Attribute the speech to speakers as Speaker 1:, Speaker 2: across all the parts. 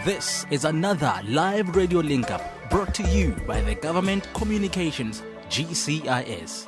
Speaker 1: This is another live radio link-up brought to you by the Government Communications GCIS.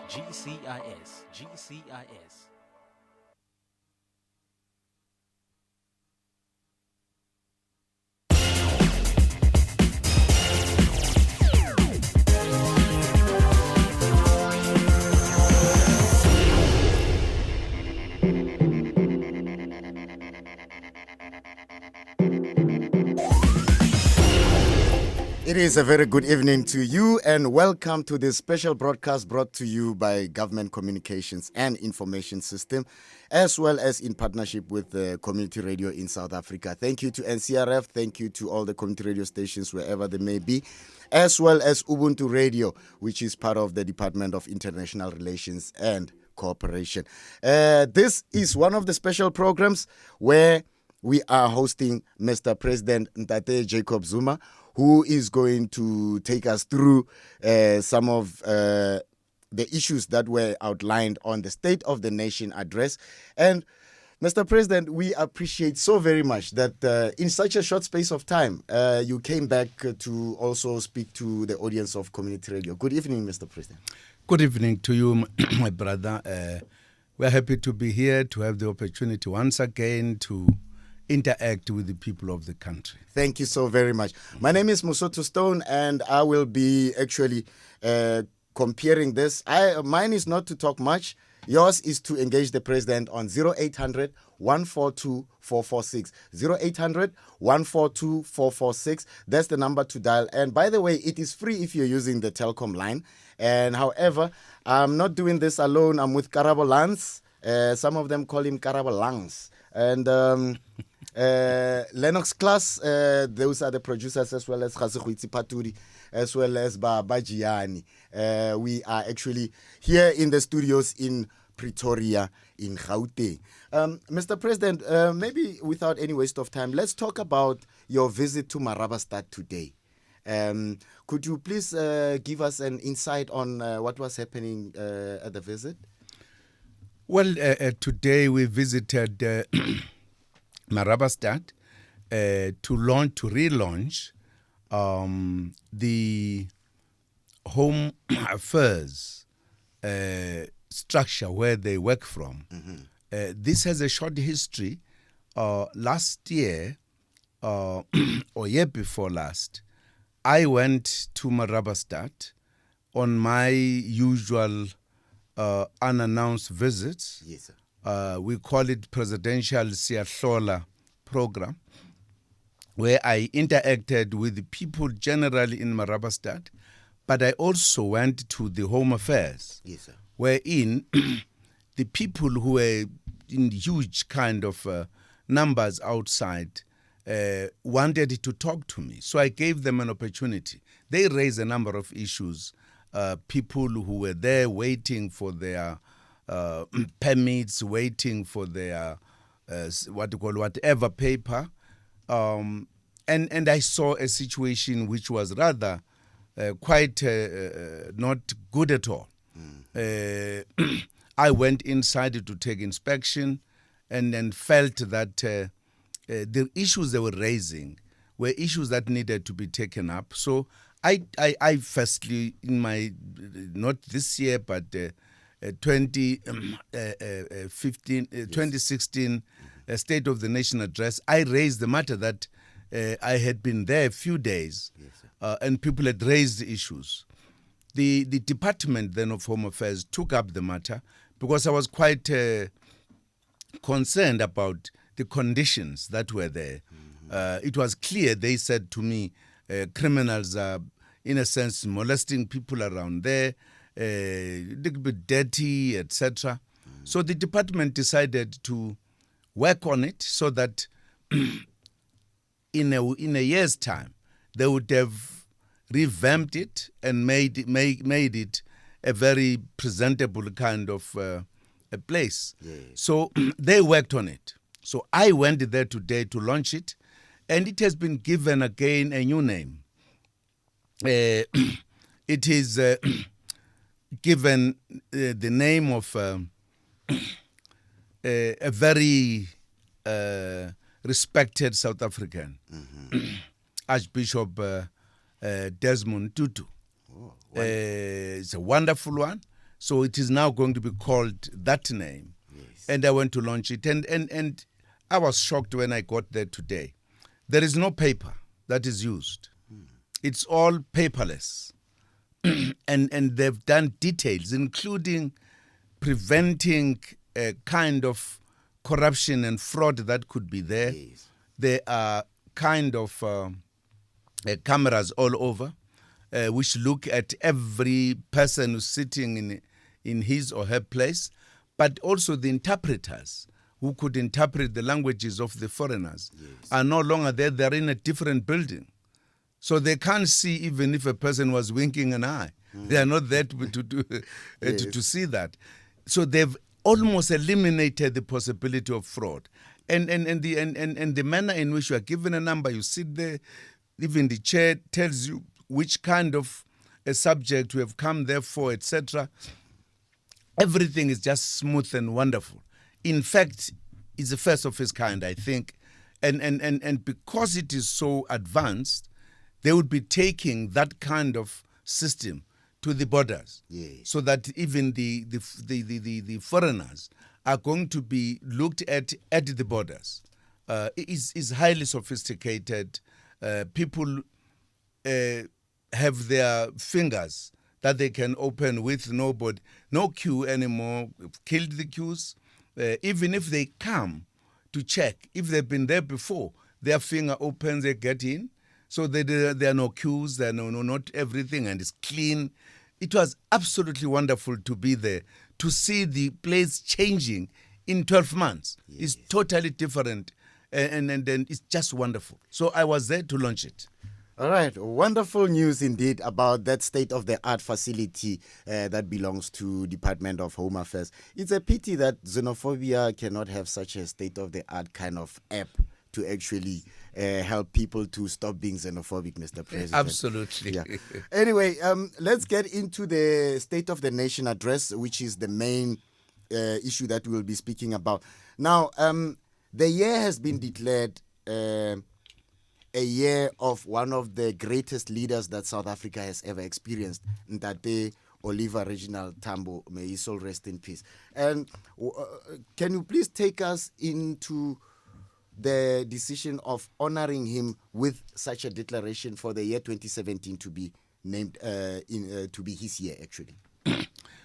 Speaker 2: It is a very good evening to you and welcome to this special broadcast brought to you by Government Communications and Information System, as well as in partnership with the Community Radio in South Africa. Thank you to NCRF, thank you to all the community radio stations wherever they may be, as well as Ubuntu Radio, which is part of the Department of International Relations and Cooperation. This is one of the special programs where we are hosting Mr. President Ntate Jacob Zuma, who is going to take us through some of the issues that were outlined on the State of the Nation address. And Mr. President, we appreciate so very much that in such a short space of time, you came back to also speak to the audience of Community Radio. Good evening, Mr. President.
Speaker 3: Good evening to you, my brother. We're happy to be here, to have the opportunity once again to interact with the people of the country.
Speaker 2: Thank you so very much. My name is Musoto Stone, and I will be actually comparing this. Mine is not to talk much. Yours is to engage the president on 0800 142 446. 0800 142 446. That's the number to dial. And by the way, it is free if you're using the Telkom line. And however, I'm not doing this alone. I'm with Karabo Lance. Some of them call him Karabo Langs. And Lennox Class, those are the producers, as well as Khazigwitsi Paturi, as well as Bajiani. We are actually here in the studios in Pretoria, in Gauteng. Mr. President, maybe without any waste of time, let's talk about your visit to Marabastad today. Could you please give us an insight on what was happening at the visit?
Speaker 3: Well, today we visited Marabastad to relaunch the Home Affairs structure where they work from. Mm-hmm. This has a short history. Last year, or year before last, I went to Marabastad on my usual unannounced visits.
Speaker 2: Yes, sir.
Speaker 3: We call it Presidential Siyahlola program, where I interacted with the people generally in Marabastad, but I also went to the Home Affairs,
Speaker 2: yes, sir,
Speaker 3: wherein the people who were in huge kind of numbers outside wanted to talk to me. So I gave them an opportunity. They raised a number of issues. People who were there waiting for their permits, waiting for their whatever paper, and I saw a situation which was rather quite not good at all. I went inside to take inspection, and then felt that the issues they were raising were issues that needed to be taken up. So I firstly, in my, not this year, but 2016 State of the Nation address, I raised the matter that I had been there a few days, yes, and people had raised the issues. The Department then of Home Affairs took up the matter because I was quite concerned about the conditions that were there. Mm-hmm. It was clear, they said to me, criminals are, in a sense, molesting people around there, a little bit dirty, etc. So the department decided to work on it so that in a year's time, they would have revamped it and made it a very presentable kind of a place. Yes. So they worked on it. So I went there today to launch it, and it has been given again a new name. It is given the name of a very respected South African, Archbishop Desmond Tutu. It's a wonderful one. So it is now going to be called that name.
Speaker 2: Yes.
Speaker 3: And I went to launch it. And I was shocked when I got there today. There is no paper that is used. It's all paperless. and they've done details, including preventing a kind of corruption and fraud that could be there.
Speaker 2: Yes.
Speaker 3: There are kind of cameras all over, which look at every person who's sitting in his or her place, but also the interpreters who could interpret the languages of the foreigners are no longer there. They're in a different building. So they can't see even if a person was winking an eye. They are not there to see that. So they've almost eliminated the possibility of fraud. And the manner in which you are given a number, you sit there, even the chair tells you which kind of a subject you have come there for, etc. Everything is just smooth and wonderful. In fact, it's the first of its kind, I think. And because it is so advanced, they would be taking that kind of system to the borders, so that even the foreigners are going to be looked at the borders. It's highly sophisticated. People have their fingers that they can open with no queue anymore. We've killed the queues. Even if they come to check, if they've been there before, their finger opens, they get in. So there are no queues, there are not everything, and it's clean. It was absolutely wonderful to be there, to see the place changing in 12 months. It's totally different, and it's just wonderful. So I was there to launch it.
Speaker 2: All right, wonderful news indeed about that state-of-the-art facility that belongs to Department of Home Affairs. It's a pity that xenophobia cannot have such a state-of-the-art kind of app to actually help people to stop being xenophobic, Mr. President.
Speaker 3: Absolutely.
Speaker 2: Yeah. Anyway, let's get into the State of the Nation address, which is the main issue that we'll be speaking about. Now, the year has been declared a year of one of the greatest leaders that South Africa has ever experienced, Ntate Oliver Reginald Tambo. May his soul rest in peace. And can you please take us into the decision of honoring him with such a declaration for the year 2017 to be named to be his year, actually?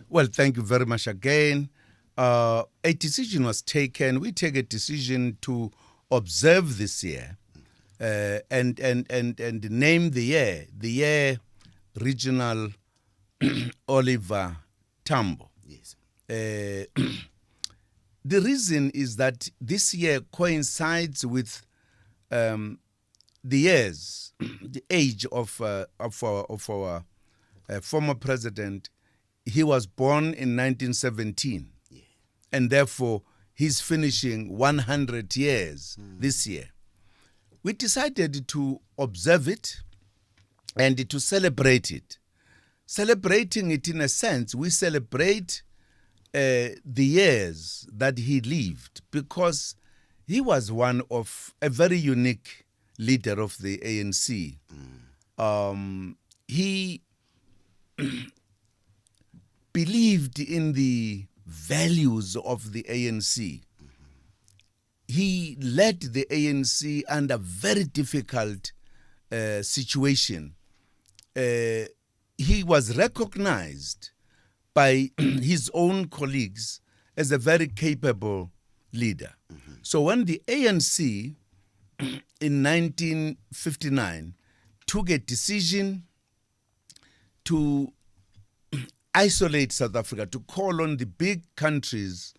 Speaker 3: Well, thank you very much again. A decision was taken. We take a decision to observe this year and name the year Regional Oliver Tambo.
Speaker 2: Yes.
Speaker 3: The reason is that this year coincides with the years, the age of our former president. He was born in 1917, and therefore he's finishing 100 years this year. We decided to observe it and to celebrate it. Celebrating it in a sense, we celebrate the years that he lived, because he was one of a very unique leader of the ANC. He believed in the values of the ANC. He led the ANC under very difficult situation. He was recognized by his own colleagues as a very capable leader. So when the ANC in 1959 took a decision to isolate South Africa, to call on the big countries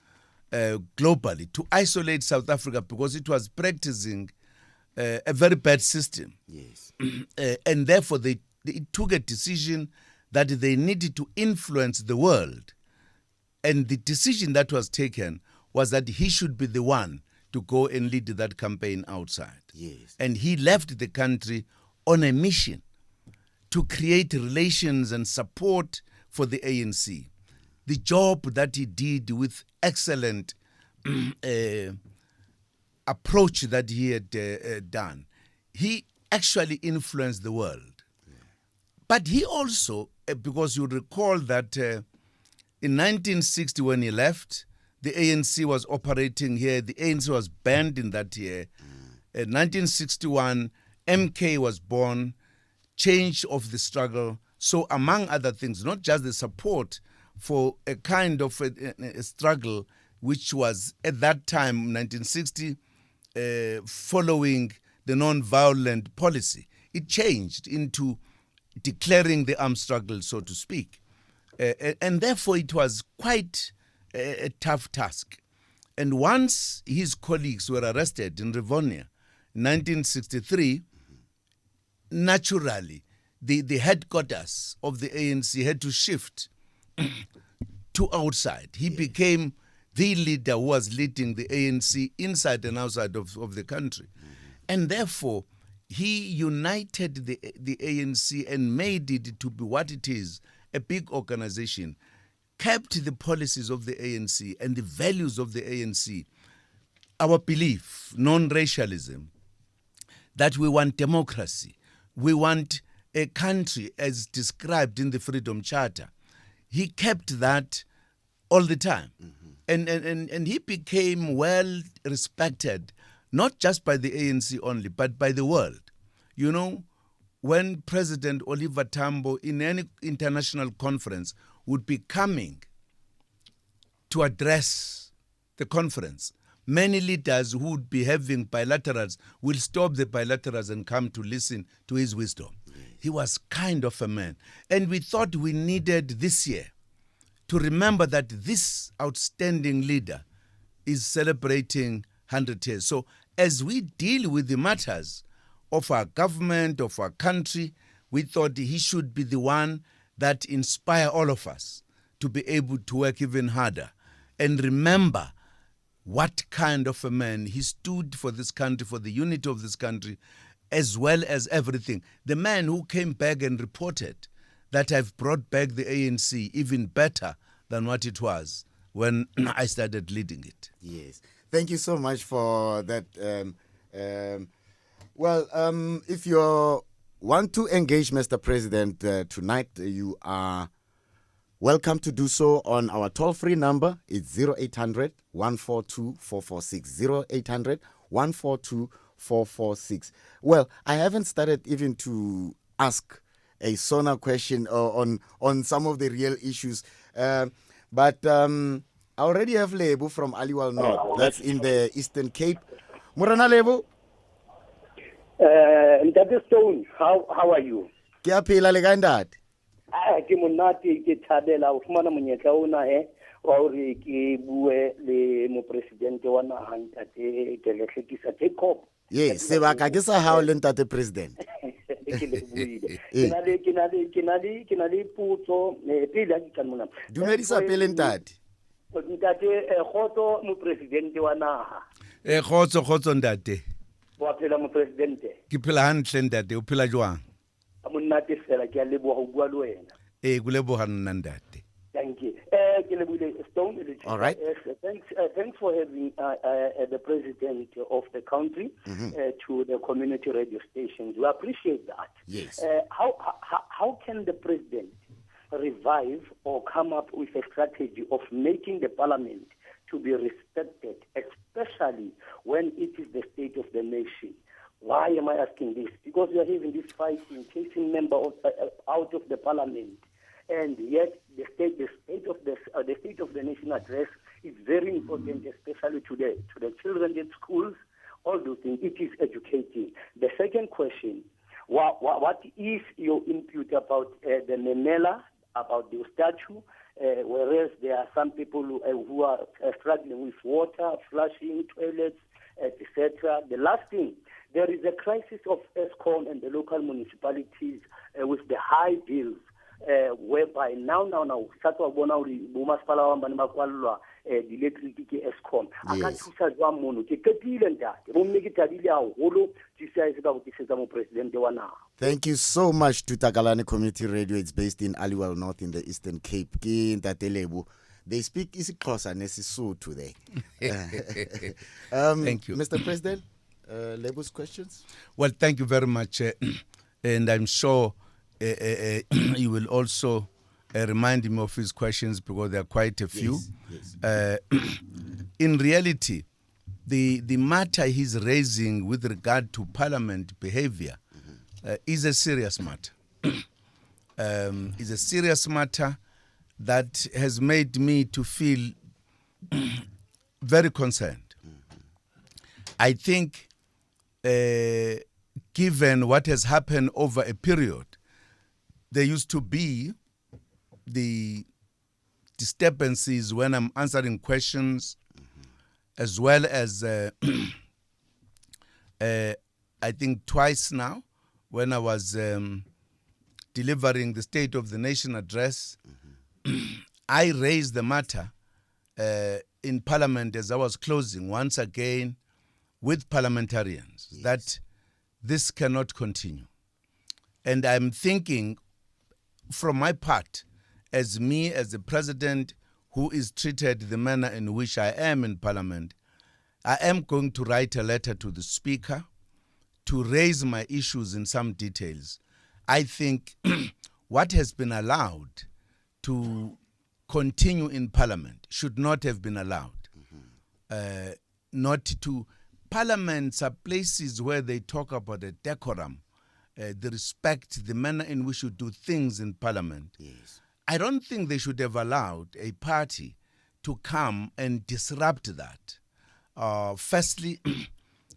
Speaker 3: globally to isolate South Africa because it was practicing a very bad system.
Speaker 2: Yes.
Speaker 3: And therefore they took a decision that they needed to influence the world. And the decision that was taken was that he should be the one to go and lead that campaign outside.
Speaker 2: Yes.
Speaker 3: And he left the country on a mission to create relations and support for the ANC. The job that he did with excellent approach that he had done, he actually influenced the world. But he also, because you recall that in 1960 when he left, the ANC was operating here. The ANC was banned in that year. In 1961, MK was born, change of the struggle. So among other things, not just the support for a kind of a struggle which was at that time, 1960, following the non-violent policy. It changed into declaring the armed struggle, so to speak. And therefore it was quite a tough task. And once his colleagues were arrested in Rivonia in 1963, naturally, the headquarters of the ANC had to shift to outside. He became the leader who was leading the ANC inside and outside of the country. And therefore, he united the ANC and made it to be what it is, a big organization, kept the policies of the ANC and the values of the ANC, our belief, non-racialism, that we want democracy, we want a country as described in the Freedom Charter. He kept that all the time. And he became well respected, not just by the ANC only, but by the world. You know, when President Oliver Tambo in any international conference would be coming to address the conference, many leaders who would be having bilaterals will stop the bilaterals and come to listen to his wisdom. He was kind of a man. And we thought we needed this year to remember that this outstanding leader is celebrating 100 years. So as we deal with the matters of our government, of our country, we thought he should be the one that inspire all of us to be able to work even harder and remember what kind of a man he stood for this country, for the unity of this country, as well as everything. The man who came back and reported that I've brought back the ANC even better than what it was when I started leading it.
Speaker 2: Yes. Thank you so much for that. If you want to engage Mr. President tonight, you are welcome to do so on our toll-free number. It's 0800 142 446. 0800 142 446. Well, I haven't started even to ask a SONA question on some of the real issues. But I already have Lebo from Aliwal North. That's in the Eastern Cape. Morana Lebo?
Speaker 4: Ntate Stone, how are you?
Speaker 2: Ke a phela le kae ntate?
Speaker 4: Ke monate ke thabela o fumana monyetla ona wa hore ke bue le mopresidente wa naha ntate ke le hlekisa Jacob.
Speaker 2: Yes, sebaka ke sa hao le ntate president.
Speaker 4: Ke na le potso pele ha ke ka mona.
Speaker 2: Dumedisa pele ntate.
Speaker 4: Ntate khotso mopresidente wa naha.
Speaker 3: Khotso ntate.
Speaker 4: Wa phela mopresidente.
Speaker 3: Ke phela hantle ntate, o phela jwang?
Speaker 4: Monate fela ke a leboha ho bua le wena.
Speaker 3: Ke leboha nna ntate.
Speaker 4: Thank you. Stone,
Speaker 2: all right.
Speaker 4: Thanks for having the president of the country to the community radio stations. We appreciate that.
Speaker 2: Yes.
Speaker 4: How can the president revive or come up with a strategy of making the parliament to be respected, especially when it is the state of the nation? Why am I asking this? Because we are having this fight in chasing members out of the parliament. And yet, the state of the nation address is very important, especially to the children in schools. All those things. It is educating. The second question: what is your input about the Memela, about the statue? Whereas there are some people who are struggling with water, flushing, toilets, etc. The last thing: there is a crisis of ESCOM and the local municipalities with the high bills. Whereby now satwa bona hore bo masepala wa bana ba kwallwa di-electric ke ESCOM a ka thusa jwang mono ke ketile ntate bo mme ke tabile haholo tsisa se ba go tlisetsa mo president wa naha.
Speaker 2: Thank you so much to Takalani Community Radio. It's based in Aliwal North in the Eastern Cape. Ke ntate Lebo. They speak isiXhosa nesisuthu there.
Speaker 3: Thank you.
Speaker 2: Mr. President, Lebu's questions?
Speaker 3: Well, thank you very much. And I'm sure you will also remind him of his questions because there are quite a few.
Speaker 2: Yes.
Speaker 3: In reality, the matter he's raising with regard to Parliament behavior is a serious matter. Is a serious matter that has made me to feel very concerned. I think given what has happened over a period, there used to be the disturbances when I'm answering questions, as well as I think twice now when I was delivering the State of the Nation address. I raised the matter in Parliament as I was closing once again with parliamentarians that this cannot continue. And I'm thinking from my part, as me as the president who is treated the manner in which I am in Parliament, I am going to write a letter to the Speaker to raise my issues in some details. I think what has been allowed to continue in Parliament should not have been allowed. Not to Parliaments are places where they talk about the decorum, the respect, the manner in which you do things in Parliament.
Speaker 2: Yes.
Speaker 3: I don't think they should have allowed a party to come and disrupt that. Firstly,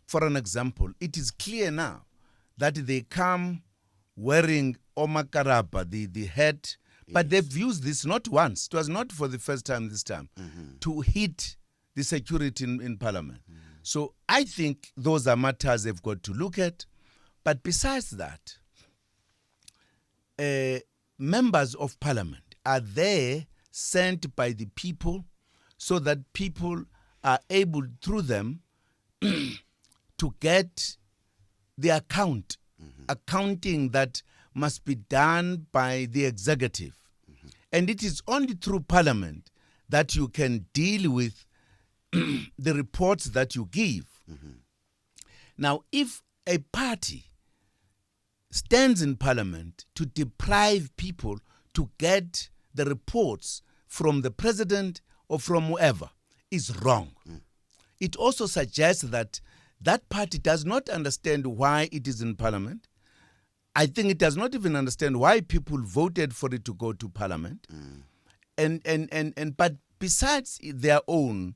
Speaker 3: for an example, it is clear now that they come wearing omakarapa, the hat, but they've used this not once. It was not for the first time this time, to hit the security in Parliament. So I think those are matters they've got to look at. But besides that, members of Parliament are there sent by the people so that people are able through them to get the accounting that must be done by the executive. And it is only through Parliament that you can deal with the reports that you give. Now, if a party stands in Parliament to deprive people to get the reports from the president or from whoever, is wrong. It also suggests that that party does not understand why it is in Parliament. I think it does not even understand why people voted for it to go to Parliament. But besides their own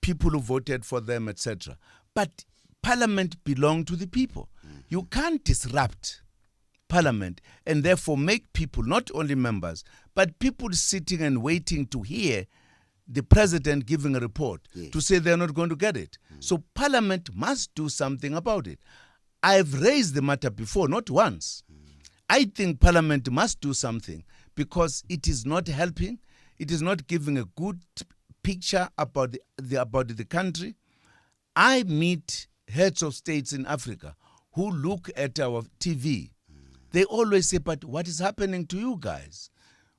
Speaker 3: people who voted for them, etc. But Parliament belongs to the people. You can't disrupt Parliament and therefore make people, not only members, but people sitting and waiting to hear the president giving a report to say they're not going to get it. So Parliament must do something about it. I've raised the matter before, not once. I think Parliament must do something because it is not helping. It is not giving a good picture about the country. I meet heads of states in Africa who look at our TV. They always say, but what is happening to you guys?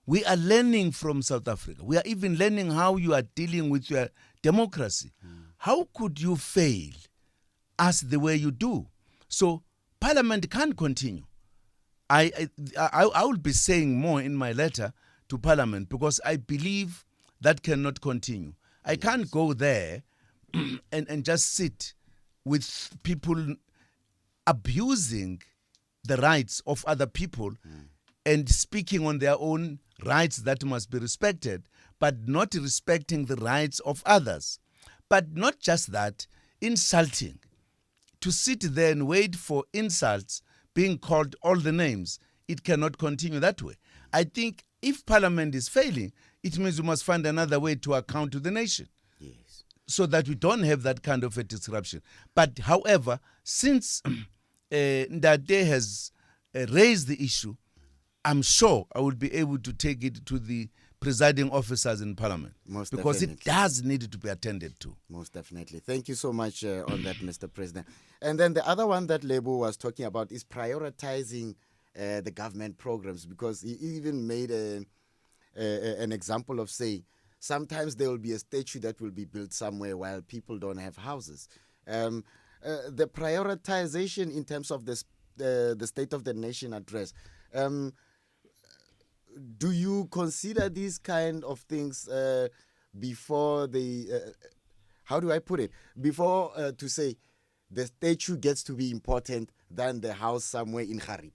Speaker 3: We are learning from South Africa. We are even learning how you are dealing with your democracy. How could you fail us the way you do? So Parliament can't continue. I will be saying more in my letter to Parliament because I believe that cannot continue. I can't go there and just sit with people abusing the rights of other people and speaking on their own rights that must be respected, but not respecting the rights of others. But not just that, insulting. To sit there and wait for insults, being called all the names, it cannot continue that way. I think if Parliament is failing, it means we must find another way to account to the nation.
Speaker 2: Yes.
Speaker 3: So that we don't have that kind of a disruption. But however, since Ndade has raised the issue, I'm sure I will be able to take it to the presiding officers in Parliament. Because it does need to be attended to.
Speaker 2: Most definitely. Thank you so much on that, Mr. President. And then the other one that Lebo was talking about is prioritizing the government programs, because he even made an example of saying sometimes there will be a statue that will be built somewhere while people don't have houses. The prioritization in terms of the State of the Nation address, do you consider these kind of things before the, how do I put it, before to say the statue gets to be important than the house somewhere in Harib?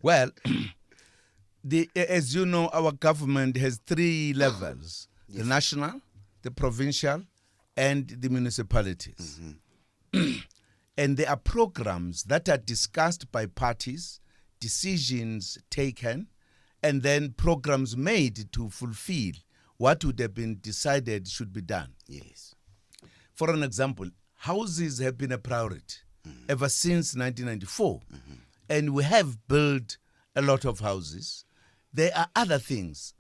Speaker 3: Well, as you know, our government has 3 levels:
Speaker 2: Yes.
Speaker 3: the national, the provincial, and the municipalities. And there are programs that are discussed by parties, decisions taken, and then programs made to fulfill what would have been decided should be done.
Speaker 2: Yes.
Speaker 3: For an example, houses have been a priority ever since 1994. And we have built a lot of houses. There are other things.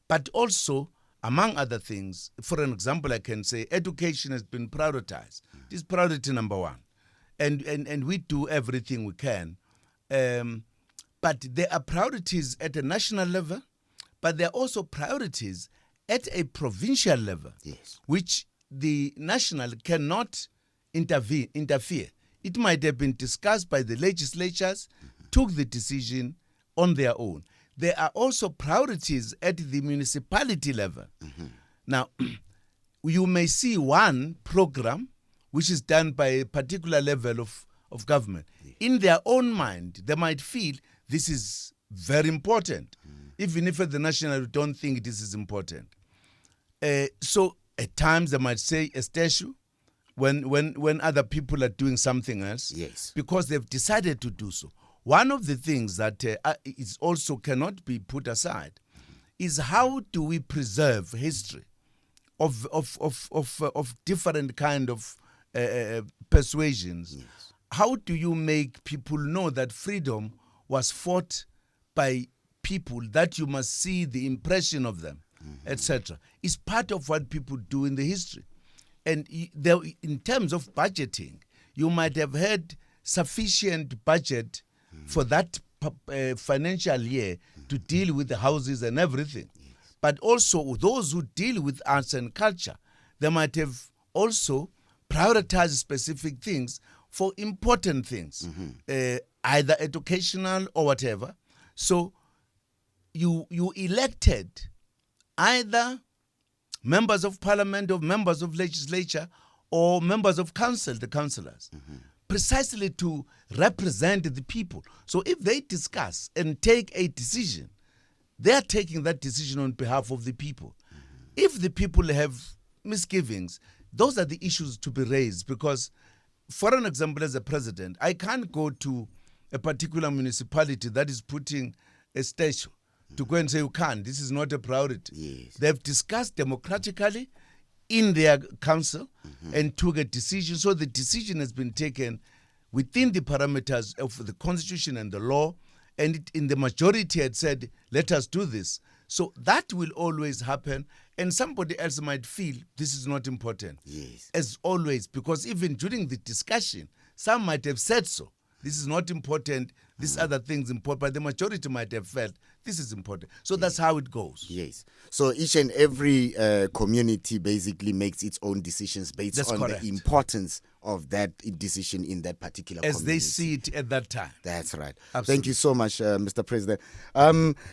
Speaker 3: But also, among other things, for an example, I can say education has been prioritized. This is priority number 1. And we do everything we can. But there are priorities at a national level, but there are also priorities at a provincial level,
Speaker 2: Yes.
Speaker 3: which the national cannot interfere. It might have been discussed by the legislatures, took the decision on their own. There are also priorities at the municipality level. Now, you may see one program which is done by a particular level of government. In their own mind, they might feel this is very important, even if at the national don't think this is important. So at times they might say a statue when other people are doing something else,
Speaker 2: Yes.
Speaker 3: because they've decided to do so. One of the things that is also cannot be put aside is how do we preserve history of different kind of persuasions.
Speaker 2: Yes.
Speaker 3: How do you make people know that freedom was fought by people, that you must see the impression of them, etc. It's part of what people do in the history. And in terms of budgeting, you might have had sufficient budget for that financial year to deal with the houses and everything. But also those who deal with arts and culture, they might have also prioritized specific things for important things, either educational or whatever. So you elected either members of parliament or members of legislature or members of council, the councillors, precisely to represent the people. So if they discuss and take a decision, they are taking that decision on behalf of the people. If the people have misgivings, those are the issues to be raised, because, for an example, as a president, I can't go to a particular municipality that is putting a statue to go and say, you can't, this is not a priority.
Speaker 2: Yes.
Speaker 3: They've discussed democratically in their council and took a decision. So the decision has been taken within the parameters of the constitution and the law, and in the majority had said, let us do this. So that will always happen, and somebody else might feel this is not important.
Speaker 2: Yes.
Speaker 3: As always, because even during the discussion, some might have said so. This is not important, this other thing's important, but the majority might have felt this is important. So that's how it goes.
Speaker 2: Yes. So each and every community basically makes its own decisions based
Speaker 3: That's
Speaker 2: on
Speaker 3: correct.
Speaker 2: the importance of that decision in that particular
Speaker 3: As
Speaker 2: community.
Speaker 3: they see it at that time.
Speaker 2: That's right.
Speaker 3: Absolutely.
Speaker 2: Thank you so much, Mr. President.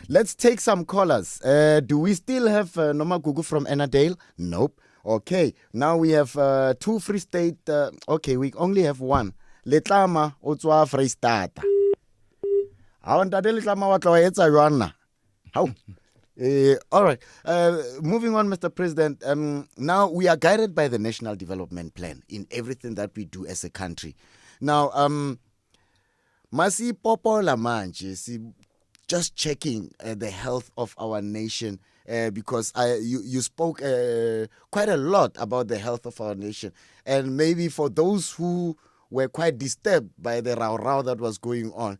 Speaker 2: Let's take some callers. Do we still have Noma Gugu from Annandale? Nope. Okay. Now we have 2 Free State. Okay, we only have 1. Letlama otswa Freistata. How ntate Letlama wa tla wa etsa jwang na? How? All right. Moving on, Mr. President. Now we are guided by the National Development Plan in everything that we do as a country. Now, masi popola manje, just checking the health of our nation, because you spoke quite a lot about the health of our nation, and maybe for those who were quite disturbed by the row that was going on.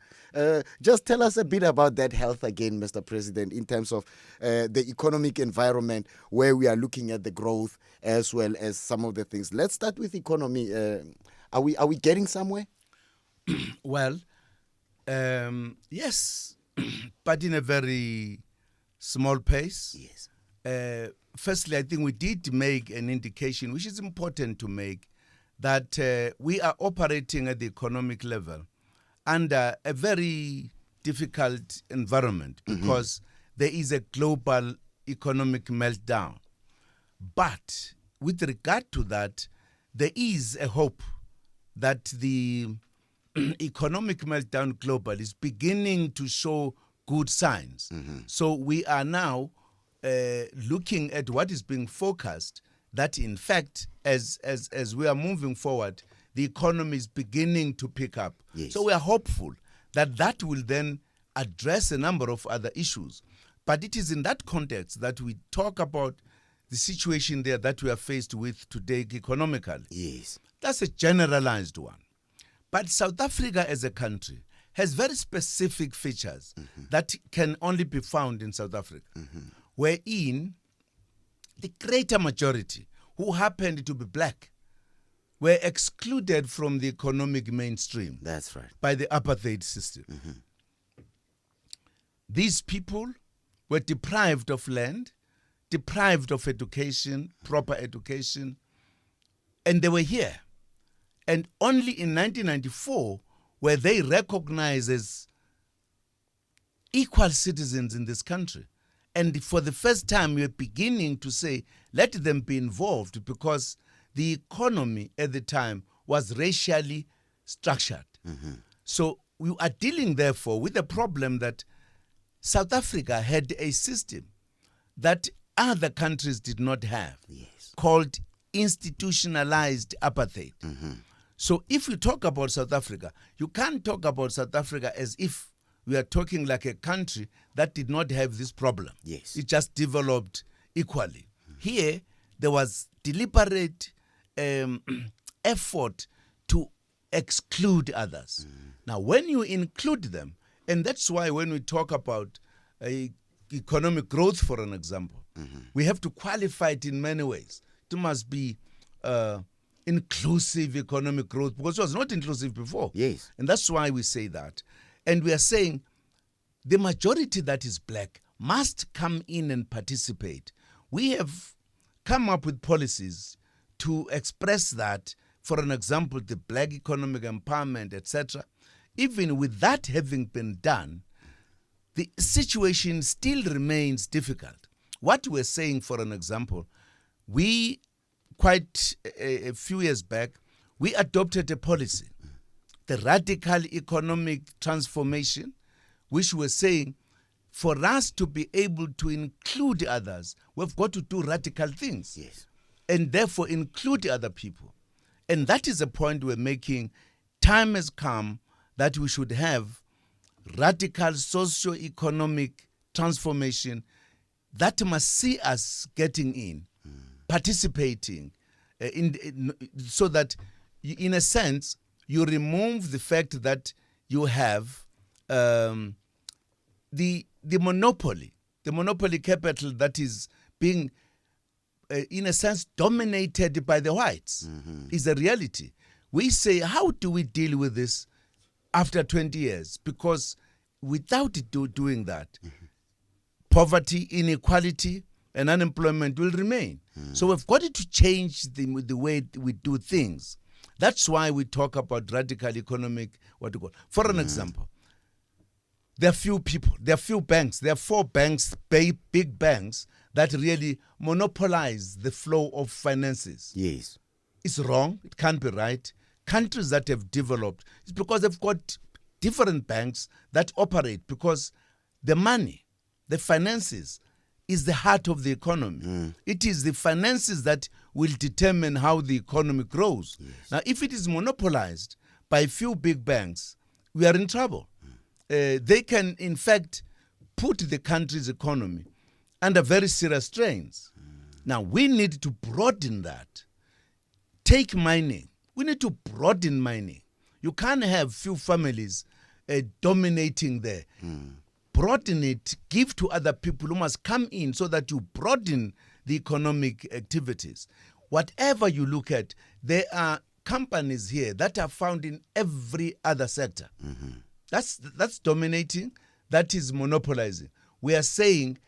Speaker 2: Just tell us a bit about that health again, Mr. President, in terms of the economic environment where we are looking at the growth as well as some of the things. Let's start with economy. Are we getting somewhere?
Speaker 3: Well, yes, but in a very small pace.
Speaker 2: Yes.
Speaker 3: Firstly, I think we did make an indication, which is important to make, that we are operating at the economic level under a very difficult environment because there is a global economic meltdown. But with regard to that, there is a hope that the economic meltdown globally is beginning to show good signs. So we are now looking at what is being forecast, that in fact, as we are moving forward, the economy is beginning to pick up.
Speaker 2: Yes.
Speaker 3: So we are hopeful that that will then address a number of other issues. But it is in that context that we talk about the situation there that we are faced with today economically.
Speaker 2: Yes.
Speaker 3: That's a generalized one. But South Africa as a country has very specific features that can only be found in South Africa, wherein the greater majority who happened to be black were excluded from the economic mainstream.
Speaker 2: That's right.
Speaker 3: By the apartheid system. These people were deprived of land, deprived of education, proper education, and they were here. And only in 1994 were they recognized as equal citizens in this country. And for the first time, we are beginning to say, let them be involved, because the economy at the time was racially structured. So we are dealing, therefore, with a problem that South Africa had a system that other countries did not have, called institutionalized apartheid. So if you talk about South Africa, you can't talk about South Africa as if we are talking like a country that did not have this problem.
Speaker 2: Yes.
Speaker 3: It just developed equally. Here, there was deliberate effort to exclude others. Now, when you include them, and that's why when we talk about economic growth, for an example, we have to qualify it in many ways. It must be inclusive economic growth, because it was not inclusive before.
Speaker 2: Yes.
Speaker 3: And that's why we say that. And we are saying the majority that is black must come in and participate. We have come up with policies to express that. For an example, the black economic empowerment, etc. Even with that having been done, the situation still remains difficult. What we're saying, for an example, we, quite a few years back, we adopted a policy, the radical economic transformation, which we're saying, for us to be able to include others, we've got to do radical things.
Speaker 2: Yes.
Speaker 3: And therefore include other people. And that is a point we're making. Time has come that we should have radical socio-economic transformation that must see us getting in, participating, so that, in a sense, you remove the fact that you have the monopoly capital that is being, in a sense, dominated by the whites, is a reality. We say, how do we deal with this after 20 years? Because without doing that, poverty, inequality, and unemployment will remain. So we've got to change the way we do things. That's why we talk about radical economic, for an example, there are few people, there are few banks, there are 4 banks, big banks, that really monopolize the flow of finances.
Speaker 2: Yes.
Speaker 3: It's wrong. It can't be right. Countries that have developed, it's because they've got different banks that operate, because the money, the finances, is the heart of the economy. It is the finances that will determine how the economy grows. Yes. Now, if it is monopolized by a few big banks, we are in trouble. They can, in fact, put the country's economy under very serious strains. Now, we need to broaden that. Take mining. We need to broaden mining. You can't have few families dominating there. Broaden it, give to other people who must come in, so that you broaden the economic activities. Whatever you look at, there are companies here that are found in every other sector. That's dominating. that is monopolizing. We are saying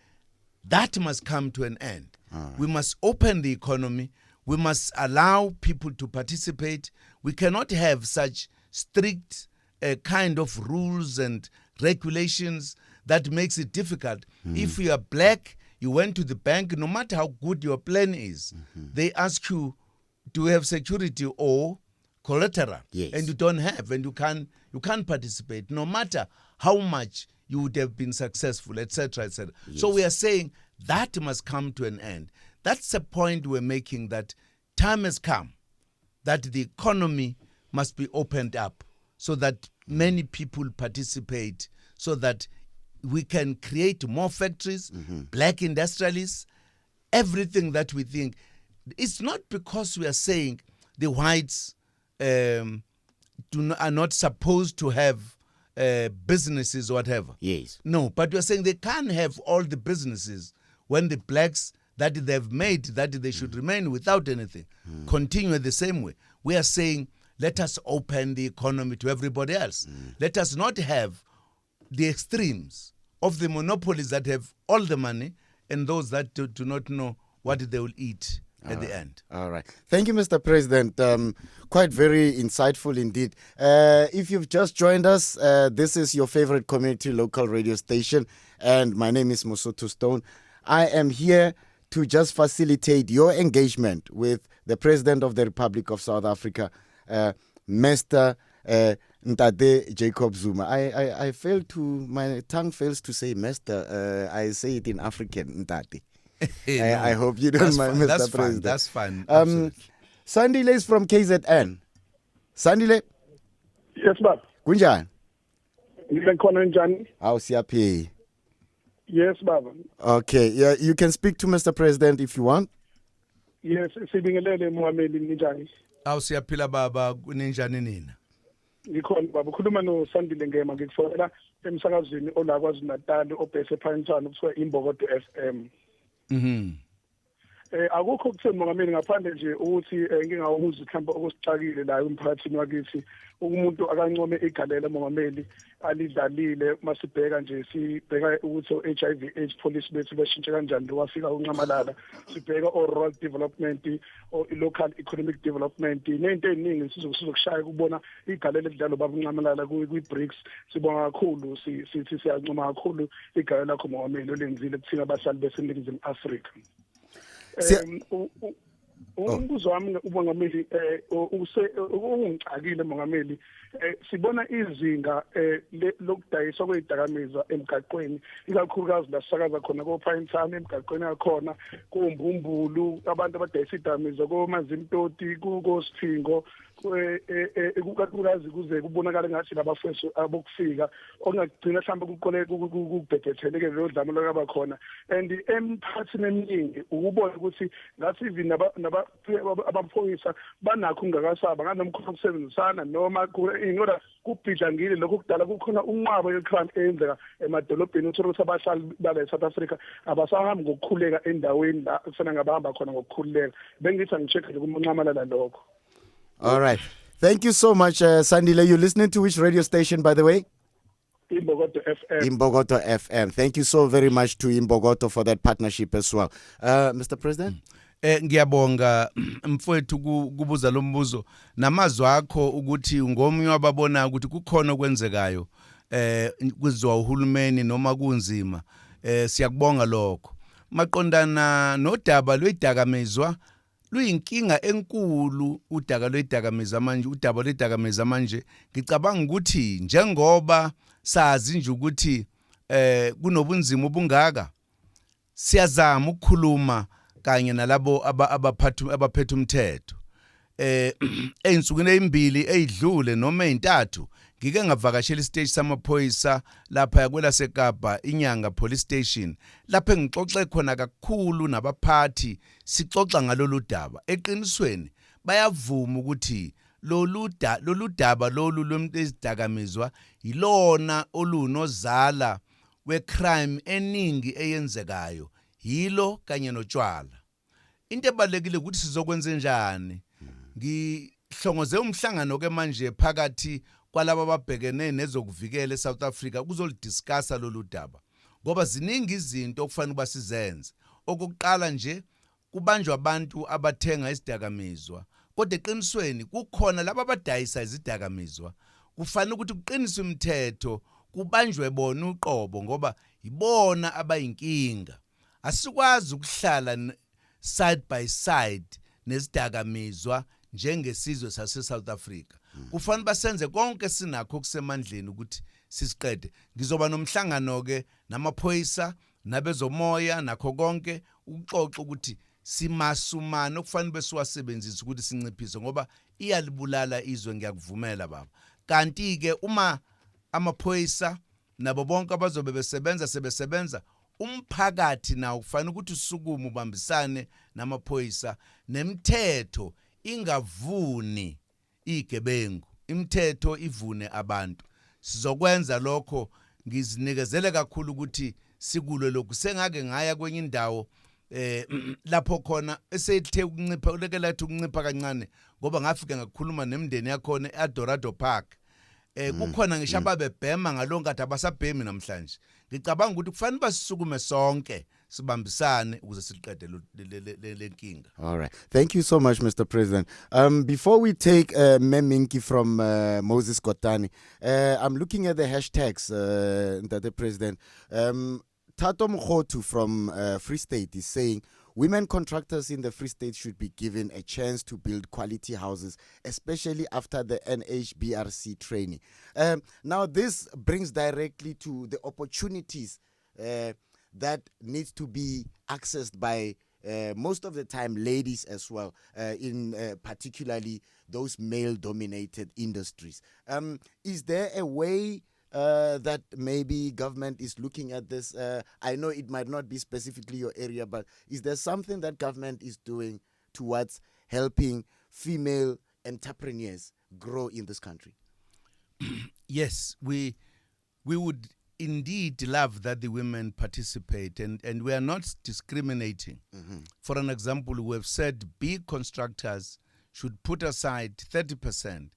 Speaker 3: that must come to an end. We must open the economy. We must allow people to participate. We cannot have such strict kind of rules and regulations that makes it difficult. If you are black, you went to the bank, no matter how good your plan is, they ask you, do you have security or collateral?
Speaker 2: Yes.
Speaker 3: And you don't have, and you can't participate, no matter how much you would have been successful, etc., etc.
Speaker 2: Yes.
Speaker 3: So we are saying that must come to an end. That's the point we're making, that time has come that the economy must be opened up so that many people participate, so that we can create more factories, black industrialists, everything that we think. It's not because we are saying the whites are not supposed to have businesses or whatever.
Speaker 2: Yes.
Speaker 3: No, but we're saying they can't have all the businesses when the blacks that they've made, that they should remain without anything, continue the same way. We are saying, let us open the economy to everybody else. Let us not have the extremes of the monopolies that have all the money and those that do not know what they will eat at the end.
Speaker 2: All right. Thank you, Mr. President. Quite very insightful indeed. If you've just joined us, this is your favorite community local radio station, and my name is Mosotho Stone. I am here to just facilitate your engagement with the President of the Republic of South Africa, Mr. Ntate Jacob Zuma. I fail to, my tongue fails to say Mr. I say it in African, Ntate. I hope you don't mind, Mr. President.
Speaker 3: That's fine. Absolutely.
Speaker 2: Sandile is from KZN. Sandile,
Speaker 5: Yes, Baba.
Speaker 2: kunjani?
Speaker 5: Ngikhona njani?
Speaker 2: Awu siyaphila.
Speaker 5: Yes, Baba.
Speaker 2: Okay, yeah, you can speak to Mr. President if you want.
Speaker 5: Yes, sibingelele Muhammad njani?
Speaker 3: Awu siyaphila baba, kuninjani nina?
Speaker 5: Ngikhona Baba. Ukhuluma no Sandile Ngema, ngikufonela emsakazweni ola kwaZulu Natal obhese Parliamentary kuthiwa Imbokodo FM. Akukho ukutheni Mongameli ngaphandle nje ukuthi ngingawubuza mhlawumbe okusixakile la emphakathini wakithi umuntu akancome igalela Mongameli alidlalile masibheka nje sibheka ukuthi HIV/AIDS policy bethu bashintshe kanjani lokwafika uncamalala sibheka rural development or local economic development nento eziningi sizokushaya kubona igalela elidlalo baba uncamalala kwi-BRICS sibonga kakhulu sithi siyancoma kakhulu igalela lakho Mongameli olenzile kuthina abahlali beseNingizimu Afrika. Umbuzo wami uMongameli ungicakile Mongameli sibona izinga lokudayiswa kwezidakamizwa emgaqweni ikakhulukazi la sisakaza khona ko-Parliamentary emgaqweni yakhona koMbumbulu abantu abadayisa izidakamizwa koMazimtoti kuSiphingo ikakhulukazi kuze kubonakala ngathi labafeso abokufika okungagcina mhlawumbe kuqole kubhebhetheleke lelo dlame lokaba khona and emphakathini eminingi ukubona ukuthi ngathi even abaphoyisa banakho ungakasaba nganomkhono wokusebenzisana noma ingora kubhidlangile lokho kudala kukhona unqwabo yecrime eyenzeka emadolobheni ukuthi abahlali bala eSouth Africa abasahambi ngokukhuleka endaweni la kufanele ngabahamba khona ngokukhuleka bengithi angicheck nje kumuncamalala lokho.
Speaker 2: All right. Thank you so much, Sandile. You're listening to which radio station, by the way?
Speaker 5: Imbokodo FM.
Speaker 2: Imbokodo FM. Thank you so very much to Imbokodo for that partnership as well. Mr. President?
Speaker 3: Ngiyabonga mfowethu kubuza lo mbuzo namazwi akho ukuthi ngomunye wababona ukuthi kukhona okwenzekayo kuzwa uhulumeni noma kunzima siyakubonga lokho maqondana nodaba lwedakamizwa luyinkinga enkulu udaba lwedakamizwa manje ngicabanga ukuthi njengoba sazi nje ukuthi kunobunzima obungaka siyazama ukukhuluma kanye nalabo abaphethe umthetho einsukwini ezimbili ezidlule noma ezintathu ngike ngavakashela isiteji samaphoyisa lapha yakwela seKapa inyanga police station lapha ngixoxe khona kakhulu nabaphathi sixoxa ngalolu daba eqinisweni bayavuma ukuthi lolu daba lwezidakamizwa yilona olunozala wecrime eningi eyenzekayo yilo kanye notshwala into ebalekile ukuthi sizokwenza njani ngihlongoze umhlangano ke manje phakathi kwalabo ababhekene nezokuvikela eSouth Africa kuzolidiscussa lolu daba ngoba ziningi izinto okufanele basizenze. Okuqala nje kubanjwa abantu abathenga isidakamizwa, kodwa eqinisweni kukhona laba abadayisa izidakamizwa. Kufanele ukuthi kuqiniswe imithetho, kubanjwe bona uqobo ngoba ibona abayinkinga. Asikwazi ukuhlala side by side nesidakamizwa njengesizwe sase-South Africa. Kufanele basenze konke sinakho kusemandleni ukuthi sisiqede. Ngizoba nomhlangano-ke namaphoyisa, nabezomoya, nakho konke ukuxoxa ukuthi simasumane okufanele besiwasebenzise ukuthi sinciphise ngoba iyalibulala izwe, ngiyakuvumela baba. Kanti-ke uma amaphoyisa nabo bonke abazobe besebenza umphakathi nawo kufanele ukuthi usukume ubambisane namaphoyisa, nemithetho ingavuni igebengu, imithetho ivune abantu. Sizokwenza lokho, ngizinikezele kakhulu ukuthi sikulwe lokhu. Sengake ngaya kwenye indawo lapho khona esethe ukuncipha, ulekelathi ukuncipha kancane ngoba ngafika ngakukhuluma nemndeni yakhona eAdorado Park. Kukhona ngisho ababebhema ngalonkathi abasabhemi namhlanje. Ngicabanga ukuthi kufanele basisukume sonke sibambisane ukuze siqede le nkinga.
Speaker 2: All right. Thank you so much, Mr. President. Before we take Meminki from Moses Kotani, I'm looking at the hashtags that the President. Tato Mkhotu from Free State is saying, women contractors in the Free State should be given a chance to build quality houses, especially after the NHBRC training. Now, this brings directly to the opportunities that needs to be accessed by most of the time ladies as well, in particularly those male-dominated industries. Is there a way that maybe government is looking at this? I know it might not be specifically your area, but is there something that government is doing towards helping female entrepreneurs grow in this country?
Speaker 3: Yes, we would indeed love that the women participate, and we are not discriminating. For an example, we have said big constructors should put aside 30%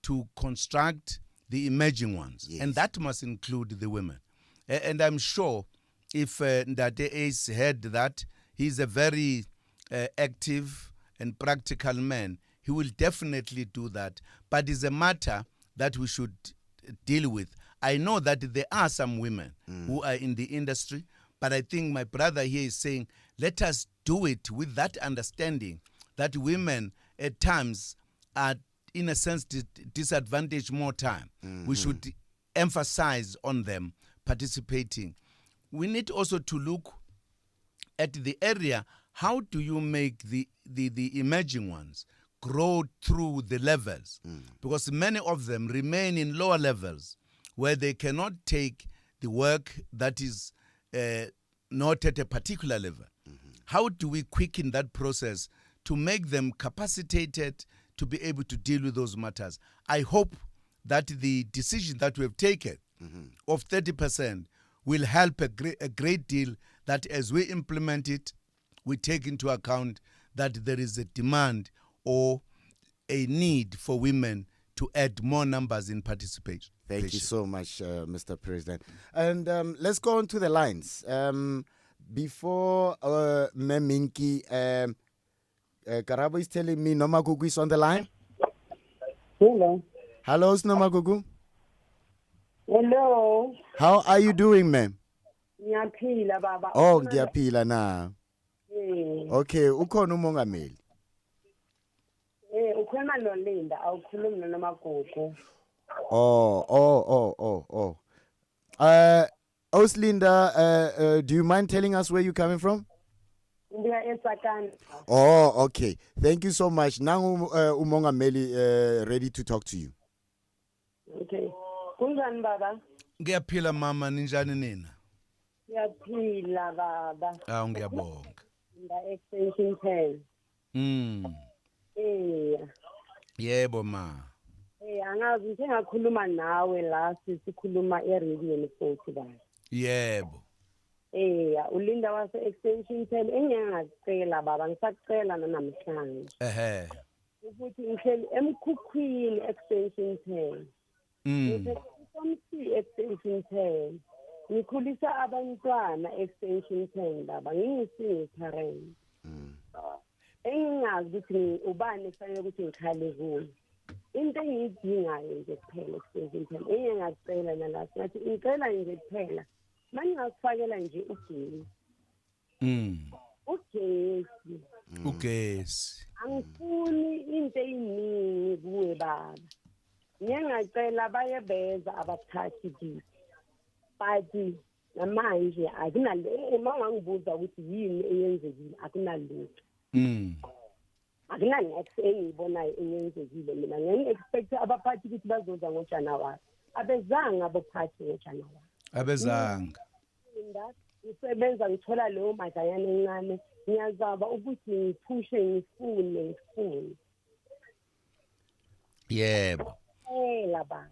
Speaker 3: to construct the emerging ones, yes. And that must include the women. And I'm sure if Ndate Ace heard that, he's a very active and practical man, he will definitely do that. But it's a matter that we should deal with. I know that there are some women who are in the industry, but I think my brother here is saying, let us do it with that understanding that women at times are, in a sense, disadvantaged more time. We should emphasize on them participating. We need also to look at the area. How do you make the emerging ones grow through the levels? Because many of them remain in lower levels where they cannot take the work that is not at a particular level. How do we quicken that process to make them capacitated to be able to deal with those matters? I hope that the decision that we have taken of 30% will help a great deal, that as we implement it, we take into account that there is a demand or a need for women to add more numbers in participation.
Speaker 2: Thank you so much, Mr. President. And let's go on to the lines. Before Meminki, Karabo is telling me Noma Gugu is on the line.
Speaker 6: Hello.
Speaker 2: Hello, Noma Gugu.
Speaker 6: Hello.
Speaker 2: How are you doing, ma'am?
Speaker 6: Ngiyaphila baba.
Speaker 2: Oh, ngiyaphila na. Okay, ukhona umongameli.
Speaker 6: Ukhuluma noLinda, awukhulumi noMagugu.
Speaker 2: Oh. Oslinda, do you mind telling us where you're coming from? Oh, okay. Thank you so much. Now, umongameli ready to talk to you.
Speaker 6: Okay. Kunjani baba?
Speaker 3: Ngiyaphila mama, ninjani nina?
Speaker 6: Ngiyaphila baba.
Speaker 3: Ngiyabonga.
Speaker 6: The extension 10.
Speaker 3: Yebo ma.
Speaker 6: Angazi ngingakhuluma nawe la sikhuluma eRadio futhi baba.
Speaker 3: Yebo.
Speaker 6: Ulinda wase extension 10 engiyangacela baba, ngisacela namhlanje.
Speaker 3: Ehe.
Speaker 6: Ukuthi ngihleli emkhukhwini extension 10. From C extension 10. Ngikhulisa abantwana extension 10 baba ngingisingle parent. Engingazi ukuthi ubani efanele ukuthi ngikhale kuyo. Into engiyidingayo nje kuphela extension 10. Engiyacela nalapho ngathi ngicela nje kuphela. Mangingakufakela nje ugesi.
Speaker 3: Ugesi.
Speaker 6: Angifuni into eyiningi kuwe baba. Ngiyacela bayebeza abaphathi kithi. But namanje akunale mangangibuza ukuthi yini eyenzekile akunalutho. Akunanext engiyibonayo eyenzekile mina ngiexpect abaphathi ukuthi bazoza ngoJanuary. Abezanga abaphathi ngoJanuary.
Speaker 3: Abezanga.
Speaker 6: Ngisebenza ngithola leyo madanyana encane ngiyazaba ukuthi ngiphushe ngifune.
Speaker 3: Yebo.
Speaker 6: Baba.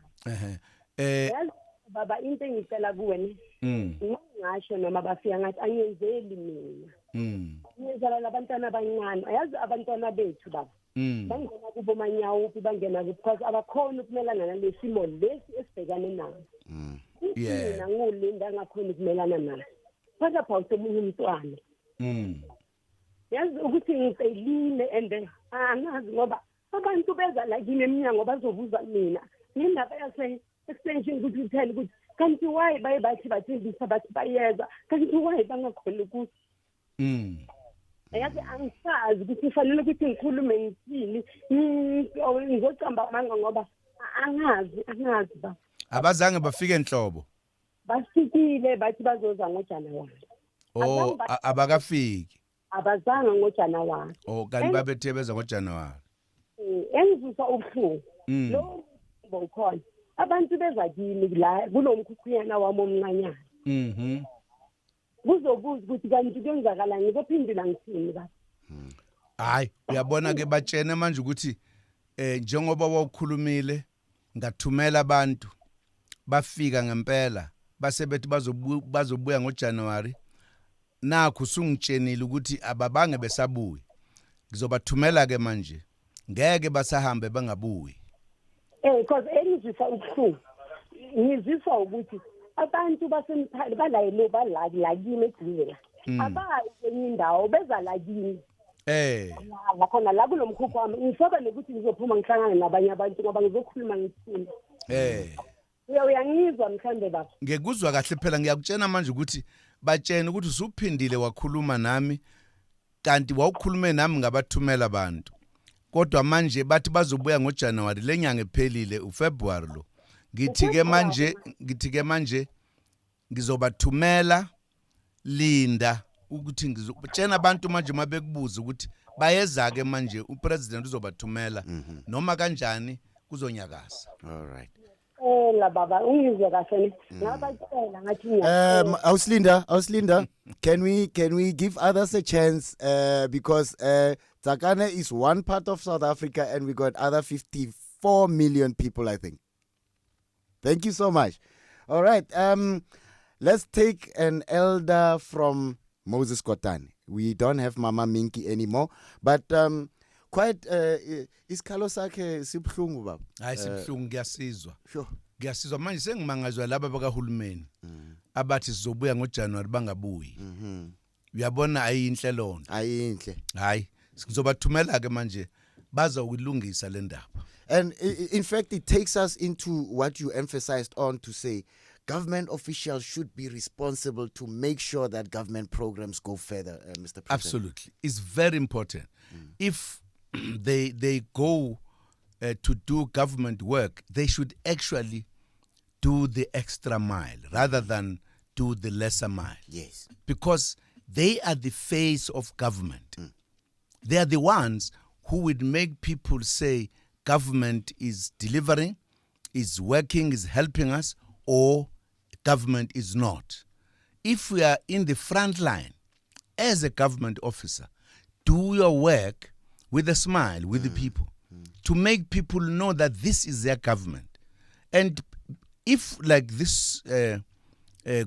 Speaker 6: Baba into engicela kuwena ngisho noma bafika ngathi angiyenzeli mina ngiyenzela labantwana abancane ayazi abantwana bethu baba bangena kubo manyawuphi bangena because abakhona ukumelana nalesimo lesi esibhekane naso mina ngulinda ngakhona ukumelana naso phaka phawuse omunye umntwana yazi ukuthi ngicelile and angazi ngoba abantu beza la kimi eminyango bazobuza mina indaba yase extension ukuthi uthele ukuthi kanti why bathi bathembisa bathi bayeza kanti why bangakhona ukuthi yazi angisazi ukuthi kufanele ukuthi ngikhulume ngithini ngizocamba amanga ngoba angazi ba
Speaker 3: abazange bafike enhlobo
Speaker 6: bafikile bathi bazoza ngoJanuary
Speaker 3: abakafiki
Speaker 6: abazanga ngoJanuary
Speaker 3: kanti babethe beza ngoJanuary
Speaker 6: engizisa ubuhlungu lo bokhona abantu bezakini la kulomkhukhuyana wami omncanyana kuzobuza ukuthi kanti kwenzakala ngizophendula ngithini baba
Speaker 3: hayi uyabona ke batshene manje ukuthi njengoba wawukhulumile ngathumela abantu bafika ngempela base bethi bazobuya ngoJanuary nakho sungitshenile ukuthi ababange besabuyi ngizobathumela ke manje ngeke basahambe bangabuyi
Speaker 6: because engizisa ubuhlungu ngizisa ukuthi abantu basemthali balayelo balakini egcina abayi kwenye indawo beza lakini ngakhona la kulomkhukhu wami ngisoba nokuthi ngizophuma ngihlangane nabanye abantu ngoba ngizokhuluma ngithini uyangizwa mhlambe baba
Speaker 3: ngekuzwa kahle phela ngiyakutshena manje ukuthi batshene ukuthi usuphindile wakhuluma nami kanti wawukhulume nami ngabathumela abantu kodwa manje bathi bazobuya ngoJanuary lenyanga ephelile uFebruary lo ngithi ke manje ngizobathumela linda ukuthi ngizotshena abantu manje mabekubuza ukuthi bayeza ke manje upresident uzobathumela noma kanjani kuzonyakaza.
Speaker 2: All right.
Speaker 6: La baba ungizwe kahle ngabacela ngathi
Speaker 2: Auslinda, can we give others a chance because Tsakane is one part of South Africa and we got other 54 million people, I think. Thank you so much. All right. Let's take an elder from Moses Kotane. We don't have Mama Minky anymore, but quite isikalo sakhe sibhlungu baba.
Speaker 3: Hayi sibhlungu ngiyasizwa.
Speaker 2: Sure.
Speaker 3: Ngiyasizwa manje sengimangazwa laba bakahulumeni abathi sizobuya ngoJanuary bangabuyi. Uyabona ayinhle lona.
Speaker 2: Ayinhle.
Speaker 3: Hayi sizobathumela ke manje baza ukulungisa le ndaba.
Speaker 2: And in fact it takes us into what you emphasized on to say government officials should be responsible to make sure that government programs go further, Mr. President.
Speaker 3: Absolutely. It's very important. If they go to do government work, they should actually do the extra mile rather than do the lesser mile.
Speaker 2: Yes.
Speaker 3: Because they are the face of government. They are the ones who would make people say government is delivering, is working, is helping us, or government is not. If we are in the front line as a government officer, do your work with a smile with the people to make people know that this is their government. And if like this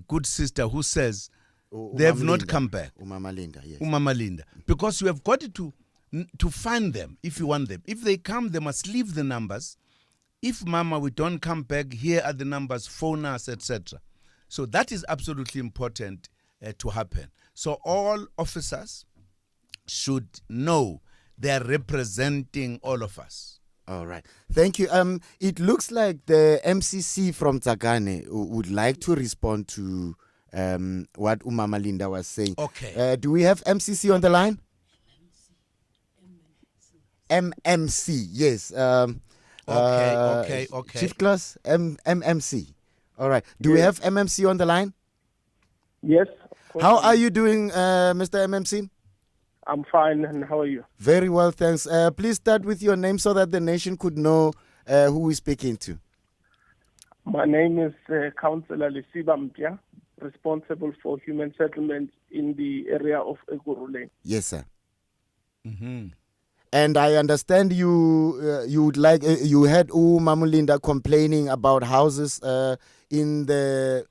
Speaker 3: good sister who says they have not come back.
Speaker 2: Umama Linda, yes.
Speaker 3: Umama Linda. Because you have got to find them if you want them. If they come, they must leave the numbers if Mama, we don't come back, here are the numbers, phone us, etc. So that is absolutely important to happen. So all officers should know they are representing all of us.
Speaker 2: All right. Thank you. It looks like the MCC from Tsakane would like to respond to what Umama Linda was saying.
Speaker 3: Okay.
Speaker 2: Do we have MCC on the line? MMC, yes.
Speaker 3: Okay.
Speaker 2: Chief Class, MMC. All right. Do we have MMC on the line?
Speaker 5: Yes.
Speaker 2: How are you doing, Mr. MMC?
Speaker 5: I'm fine, and how are you?
Speaker 2: Very well, thanks. Please start with your name so that the nation could know who we're speaking to.
Speaker 5: My name is Councillor Lesiba Mpya, responsible for human settlements in the area of Ekurhuleni.
Speaker 2: Yes, sir.
Speaker 3: Mm-hmm.
Speaker 2: And I understand you would like you had Mamulinda complaining about houses in the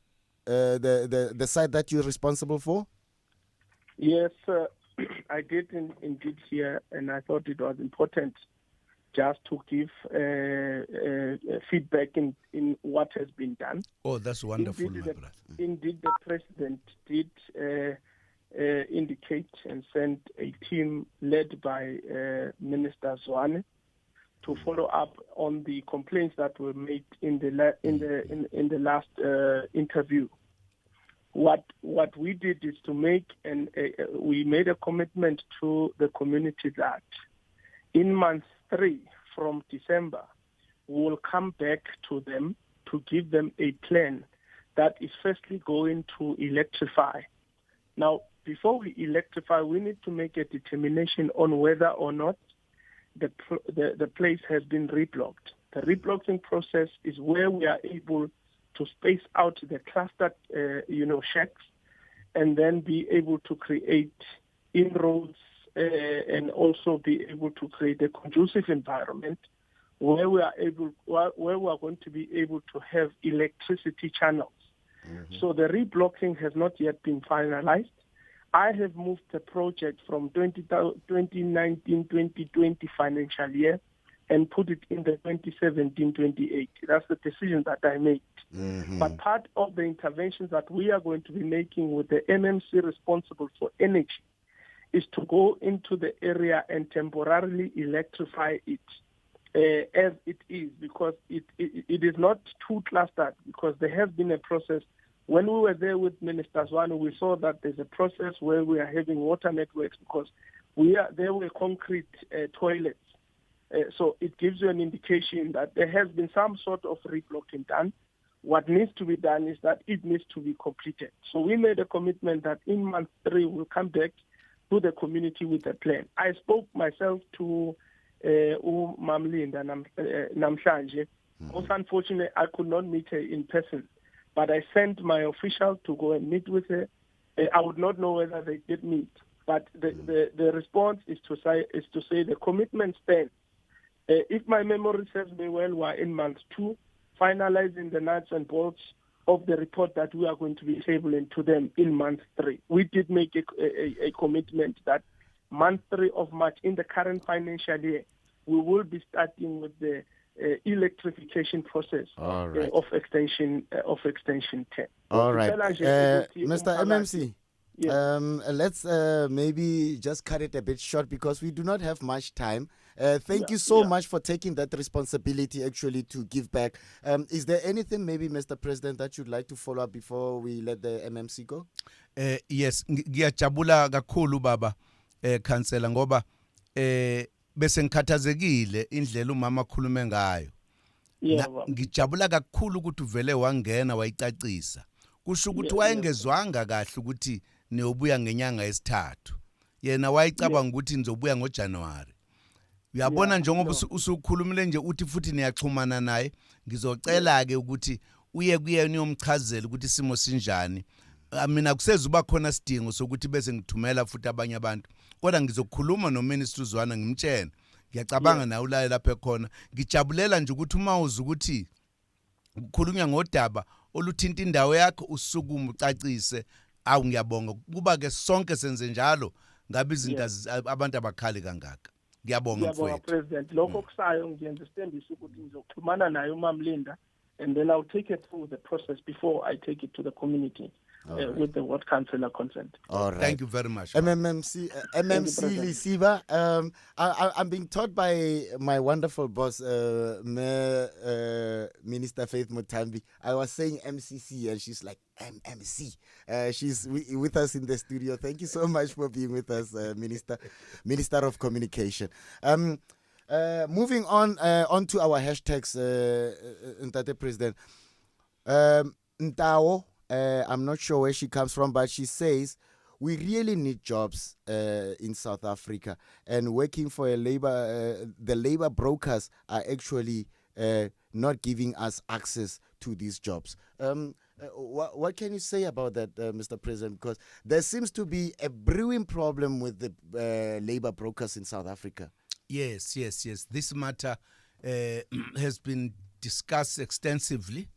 Speaker 2: site that you're responsible for.
Speaker 5: Yes, I did indeed hear, and I thought it was important just to give feedback in what has been done.
Speaker 3: Oh, that's wonderful,
Speaker 5: Indeed,
Speaker 3: my brother.
Speaker 5: Indeed, the president did indicate and send a team led by Minister Zwane to follow up on the complaints that were made in the last interview. What we did is to make we made a commitment to the community that in month 3 from December, we will come back to them to give them a plan that is firstly going to electrify. Now, before we electrify, we need to make a determination on whether or not the place has been reblocked. The reblocking process is where we are able to space out the clustered, shacks, and then be able to create inroads and also be able to create a conducive environment where we are going to be able to have electricity channels. Mm-hmm. So the reblocking has not yet been finalized. I have moved the project from 2019-2020 financial year and put it in the 2017-28. That's the decision that I made. Mm-hmm. But part of the interventions that we are going to be making with the MMC responsible for energy is to go into the area and temporarily electrify it as it is, because it is not too clustered, because there has been a process. When we were there with Minister Zwane, we saw that there's a process where we are having water networks because there were concrete toilets. So it gives you an indication that there has been some sort of reblocking done. What needs to be done is that it needs to be completed. So we made a commitment that in month 3 we'll come back to the community with a plan. I spoke myself to Mamlinda Namhlanje. Also, unfortunately, I could not meet her in person, but I sent my official to go and meet with her. I would not know whether they did meet, but the response is to say the commitment stands. If my memory serves me well, we're in month 2, finalizing the nuts and bolts of the report that we are going to be tabling to them in month 3. We did make a commitment that month 3 of March in the current financial year, we will be starting with the electrification process of extension 10.
Speaker 2: All right, Mr. MMC.
Speaker 5: Yeah.
Speaker 2: Let's maybe just cut it a bit short because we do not have much time. Thank you so much for taking that responsibility actually to give back. Is there anything maybe, Mr. President, that you'd like to follow up before we let the MMC go?
Speaker 3: Yes, ngiyajabula kakhulu baba Councillor ngoba bese ngikhathazekile indlela umama akhulume ngayo. Ngijabula kakhulu ukuthi uvele wangena wayicacisa. Kusho ukuthi wayengezwanga kahle ukuthi niyobuya ngenyanga yesithathu. Yena wayicabanga ukuthi nizobuya ngoJanuary. Uyabona njengoba usukhulumile nje uthi futhi niyaxhumana naye, ngizocela ke ukuthi uye kuyena uyomchazela ukuthi isimo sinjani. Mina kusezuba khona sidingo sokuthi bese ngithumela futhi abanye abantu. Kodwa ngizokhuluma noMinister Zwane ngimtshela. Ngiyacabanga nawe la lapha khona. Ngijabulela nje ukuthi uma uza ukuthi ukukhulunywa ngodaba oluthinta indawo yakho usukuma ucacise. Awu ngiyabonga kuba ke sonke senze njalo ngabe izinto abantu abakhali kangaka. Ngiyabonga
Speaker 5: Ngiyabonga
Speaker 3: mfowethu.
Speaker 5: President. Lokho kusayo ngiyenza isithembiso ukuthi ngizoxhumana naye uMamlinda, and then I'll take it through the process before I take it to the community with the ward councillor consent.
Speaker 2: All right.
Speaker 3: Thank you very much.
Speaker 2: MMC Lisiba, I'm being taught by my wonderful boss, Minister Faith Mutambi. I was saying MCC and she's like MMC. She's with us in the studio. Thank you so much for being with us, Minister of Communication. Moving on to our hashtags, Ntate President. Ntao, I'm not sure where she comes from, but she says we really need jobs in South Africa, and working for the labor brokers are actually not giving us access to these jobs. What can you say about that, Mr. President? Because there seems to be a brewing problem with the labor brokers in South Africa.
Speaker 3: Yes. This matter has been discussed extensively.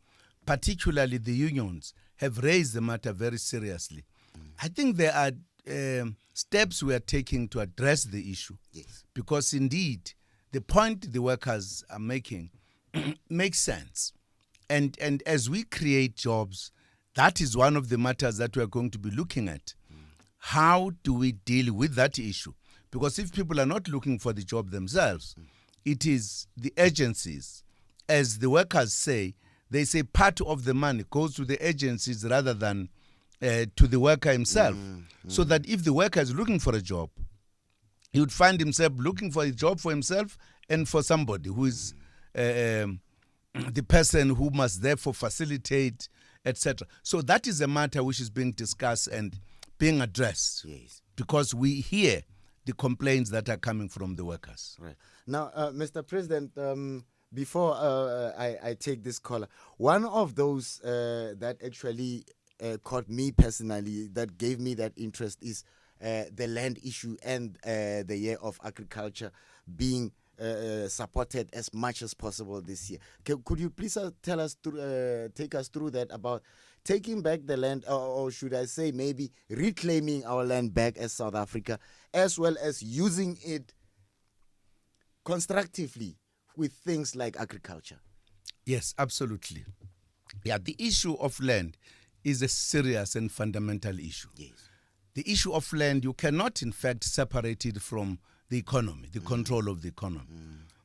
Speaker 3: Particularly the unions have raised the matter very seriously. I think there are steps we are taking to address the issue.
Speaker 2: Yes.
Speaker 3: Because indeed, the point the workers are making makes sense. And as we create jobs, that is one of the matters that we are going to be looking at. How do we deal with that issue? Because if people are not looking for the job themselves, it is the agencies. As the workers say, they say part of the money goes to the agencies rather than to the worker himself. So that if the worker is looking for a job, he would find himself looking for a job for himself and for somebody who is the person who must therefore facilitate, etc. So that is a matter which is being discussed and being addressed.
Speaker 2: Yes.
Speaker 3: Because we hear the complaints that are coming from the workers.
Speaker 2: Right. Now, Mr. President, before I take this caller, one of those that actually caught me personally, that gave me that interest, is the land issue and the year of agriculture being supported as much as possible this year. Could you please tell us, take us through that, about taking back the land, or should I say maybe reclaiming our land back as South Africa, as well as using it constructively with things like agriculture?
Speaker 3: Yes, absolutely. Yeah, the issue of land is a serious and fundamental issue.
Speaker 2: Yes.
Speaker 3: The issue of land, you cannot in fact separate it from the economy, the control of the economy.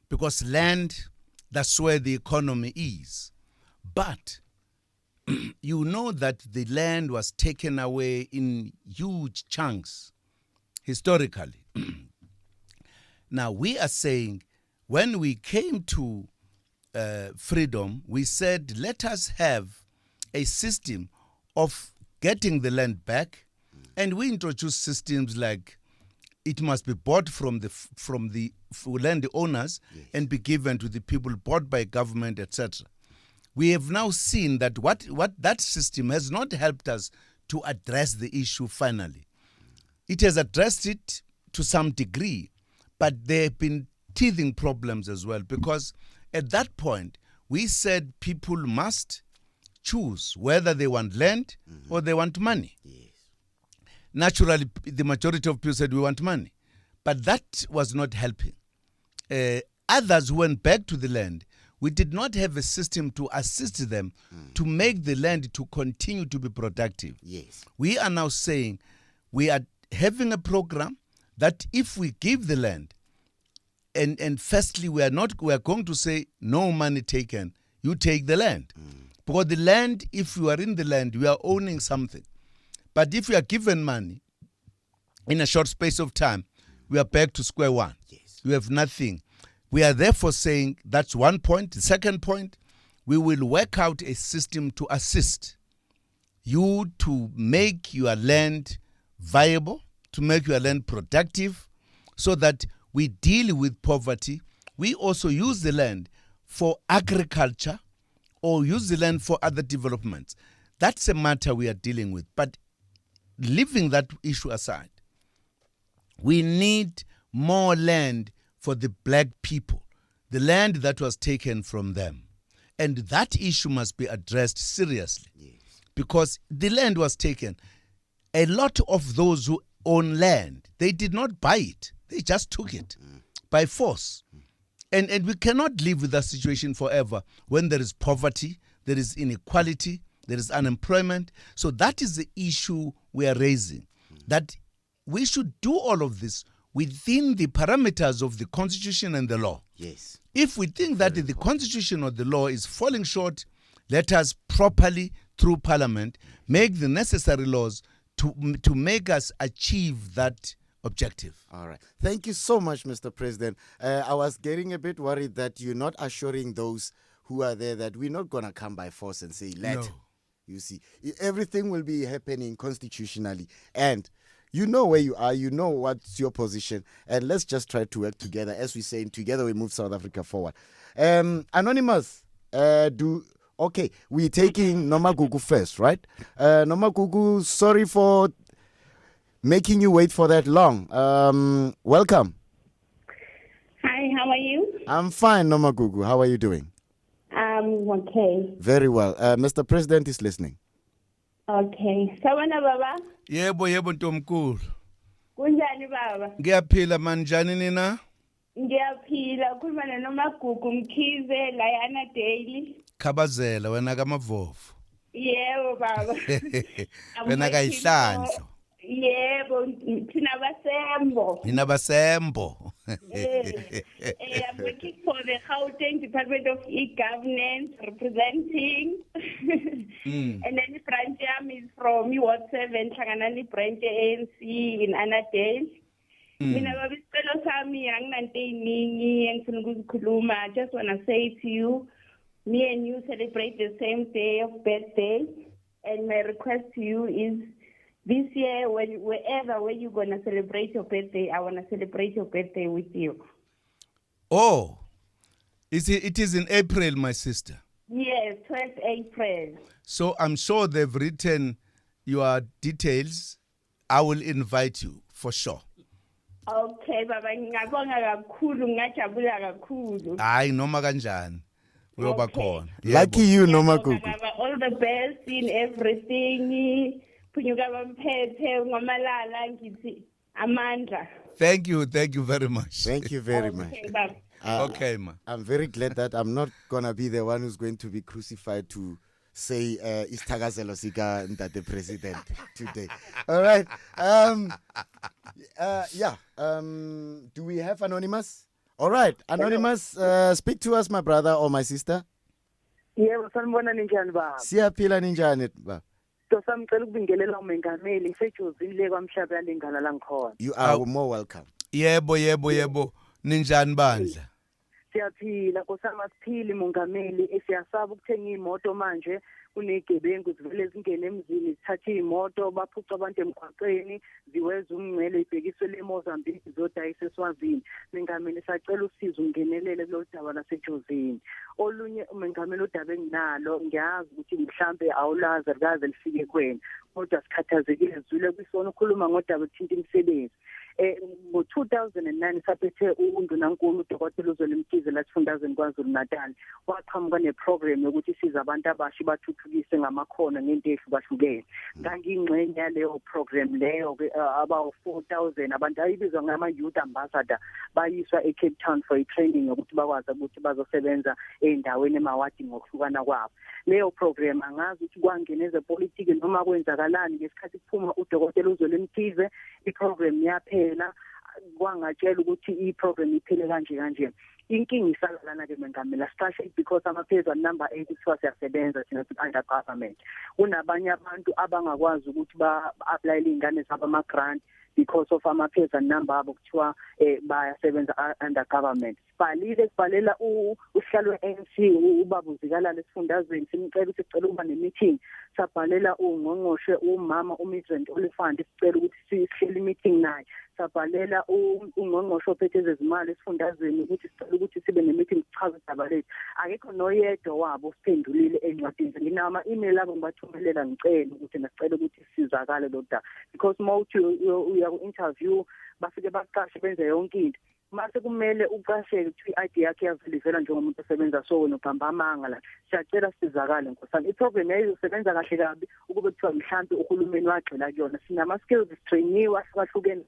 Speaker 3: Because land, that's where the economy is. But you know that the land was taken away in huge chunks historically. Now we are saying, when we came to freedom, we said, let us have a system of getting the land back. And we introduced systems like it must be bought from the landowners, yes, and be given to the people, bought by government, etc. We have now seen that what that system has not helped us to address the issue finally. It has addressed it to some degree, but there have been teething problems as well, because at that point we said people must choose whether they want land or they want money.
Speaker 2: Yes.
Speaker 3: Naturally, the majority of people said we want money, but that was not helping. Others went back to the land. We did not have a system to assist them to make the land to continue to be productive.
Speaker 2: Yes.
Speaker 3: We are now saying we are having a program that if we give the land, and firstly we are going to say no money taken, you take the land. Because the land, if you are in the land, you are owning something. But if you are given money in a short space of time, we are back to square one.
Speaker 2: Yes.
Speaker 3: We have nothing. We are therefore saying that's one point. The second point, we will work out a system to assist you to make your land viable, to make your land productive, so that we deal with poverty. We also use the land for agriculture or use the land for other developments. That's a matter we are dealing with. But leaving that issue aside, we need more land for the black people, the land that was taken from them. And that issue must be addressed seriously.
Speaker 2: Yes.
Speaker 3: Because the land was taken. A lot of those who own land, they did not buy it. They just took it. by force. And we cannot live with that situation forever when there is poverty, there is inequality, there is unemployment. So that is the issue we are raising, that we should do all of this within the parameters of the Constitution and the law.
Speaker 2: Yes.
Speaker 3: If we think that the Constitution or the law is falling short, let us properly, through Parliament, make the necessary laws to make us achieve that objective.
Speaker 2: All right. Thank you so much, Mr. President. I was getting a bit worried that you're not assuring those who are there that we're not going to come by force and say, let.
Speaker 3: No.
Speaker 2: You see, everything will be happening constitutionally. And you know where you are, you know what's your position, and let's just try to work together. As we say, together we move South Africa forward. Anonymous, okay, we're taking Noma Gugu first, right? Noma Gugu, sorry for making you wait for that long. Welcome.
Speaker 7: Hi, how are you?
Speaker 2: I'm fine, Noma Gugu. How are you doing?
Speaker 7: Okay.
Speaker 2: Very well. Mr. President is listening.
Speaker 7: Okay. Sawona baba?
Speaker 3: Yebo ntomkhulu.
Speaker 7: Kunjani baba?
Speaker 3: Ngiyaphila manjani nina?
Speaker 7: Ngiyaphila ukhuluma noMagugu Mkhize Layana Daily.
Speaker 3: Khabazela wena kamavovu.
Speaker 7: Yebo baba.
Speaker 3: Wena kayihlandlo.
Speaker 7: Yebo thina basembo.
Speaker 3: Nina basembo.
Speaker 7: I'm working for the Gauteng Department of E-Governance, representing. And then the branch is from Ward 7, Changanani branch ANC in Annandale. Mina babisicelo sami anginanteyiningi engifuna ukuzikhuluma. I just want to say to you, me and you celebrate the same day of birthday, and my request to you is this year, wherever you're going to celebrate your birthday, I want to celebrate your birthday with you.
Speaker 3: Oh, it is in April, my sister.
Speaker 7: Yes, 12th April.
Speaker 3: So I'm sure they've written your details. I will invite you for sure.
Speaker 7: Okay, baba, ngiyabonga kakhulu, ngajabula kakhulu.
Speaker 3: Hayi noma kanjani. Uyoba khona.
Speaker 2: Lucky you, Noma Gugu.
Speaker 7: All the best in everything. Phunyuka bamphethe ngomalala ngithi amandla.
Speaker 3: Thank you very much.
Speaker 2: Thank you very much.
Speaker 7: Okay, baba.
Speaker 3: Okay, ma.
Speaker 2: I'm very glad that I'm not going to be the one who's going to be crucified to say Isthakazelo Sika Ntate President today. All right. Do we have Anonymous? All right. Anonymous, speak to us, my brother or my sister.
Speaker 8: Yebo sanibona ninjani baba?
Speaker 2: Siyaphila ninjani ba?
Speaker 8: Samcela ukubingelela umengameli ngisejozile kwamhlaba yalingana la ngikhona.
Speaker 2: You are more welcome.
Speaker 3: Yebo. Ninjani bandla?
Speaker 8: Siyaphila nkosama siphili mongameli siyasaba ukuthenga imoto manje kunegebengu zivele zingene emzini zithatha imoto baphuca abantu emgwaqeni ziweza umngcele ibhekiswe leMozambique zodayisa eSwazini. Mengameli sacela usizo ungenelele kulo daba lasejozini. Olunye umengameli udaba enginalo ngiyazi ukuthi mhlambe awulazi kaze lifike kwena kodwa sikhathazekile zwile kwisona ukhuluma ngodaba ethinta imisebenzi. Ngo-2009 saphethe undunankulu uDokotela uZolimkhize la sifundazweni KwaZulu Natal waqhamuka neprogram yokuthi siza abantu abasha bathuthukise ngamakhono ngento ehlukahlukene. Ngangingxenye yaleyo program leyo about 4,000 abantu ayibizwa ngama-youth ambassador bayiswa eCape Town for training yokuthi bakwazi ukuthi bazosebenza ey'ndaweni emawadi ngokuhlukana kwabo. Leyo program angazi ukuthi kwangena ezepolitiki noma kwenzakalani ngesikhathi kuphuma uDokotela uZolimkhize iprogram yaphela kwangatshela ukuthi iprogram iphele kanje. Inkinga isalana ke mengameli asiqashe because amaphezulu number 8 kuthiwa siyasebenza thina under government. Kunabanye abantu abangakwazi ukuthi ba-apply izingane zabo ama-grant because of amaphezulu number abo kuthiwa bayasebenza under government. Sibalela uhlalo we-ANC ubaba uzikalala esifundazweni simcela ukuthi sicela ukuba ne-meeting. Sabhalela ungqongqoshe umama uMidrand Olifant sicela ukuthi sihlele i-meeting naye. Sabhalela ungqongqoshe ophethe ezimali esifundazweni ukuthi sicela ukuthi sibe ne-meeting sichaze udaba lethu. Akekho noyedwa wabo siphendulile encwadini. Ngina-ama-email abo ngibathumelela ngicela ukuthi nasicela ukuthi sizakale lo daba because mawuthi uya ku-interview bafike baqashe benze yonke into. Mase kumele uqasheke ukuthi i-ID yakhe yavelivela njengomuntu osebenza so wena ubhamba amanga la. Siyacela sizakale nkosana. Iprogram yayizosebenza kahle kabi ukube kuthiwa mhlambe uhulumeni wagxila kuyona. Sinama-skills trainiwe ahlukahlukene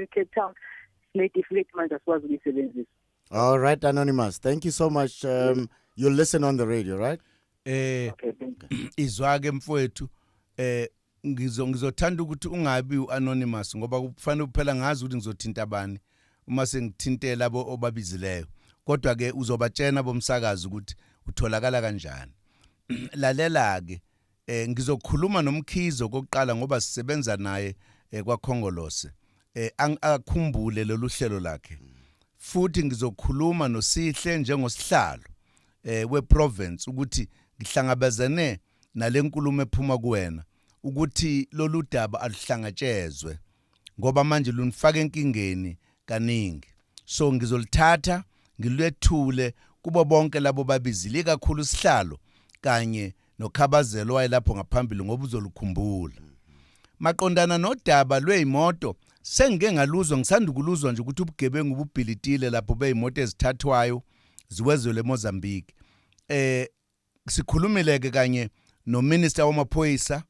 Speaker 8: Cape Town. deflate manje asikwazi ukuyisebenzisa.
Speaker 2: All right, Anonymous. Thank you so much. You listen on the radio, right?
Speaker 8: Okay, thank you.
Speaker 3: Izwake mfowethu ngizothanda ukuthi ungabi uanonymous ngoba kufanele kuphela ngazi ukuthi ngizothinta abani uma sengithintela labo obabizileyo. Kodwa ke uzobatshena bomsakazi ukuthi utholakala kanjani. Lalela ke ngizokhuluma nomkhizo kokuqala ngoba sisebenza naye kwaKhongolose. Akukhumbule lolu hlelo lakhe. Futhi ngizokhuluma noSihle njengosihlalo weprovince ukuthi ngihlangabezane nalenkulumo ephuma kuwena ukuthi lolu daba aluhlangatshezwe ngoba manje lunifaka enkingeni kaningi. So ngizolithatha ngilwethule kubo bonke labo babizile kakhulu sihlalo kanye noKhabazelo wayelapho ngaphambili ngoba uzolukhumbula. Maqondana nodaba lweimoto sengike ngaluzwa ngisanda kuluzwa nje ukuthi ubugebengu bubhilitile lapho beyimoto ezithathwayo ziwezwe eMozambique. Sikhulumile kanye nominister wamaphoyisa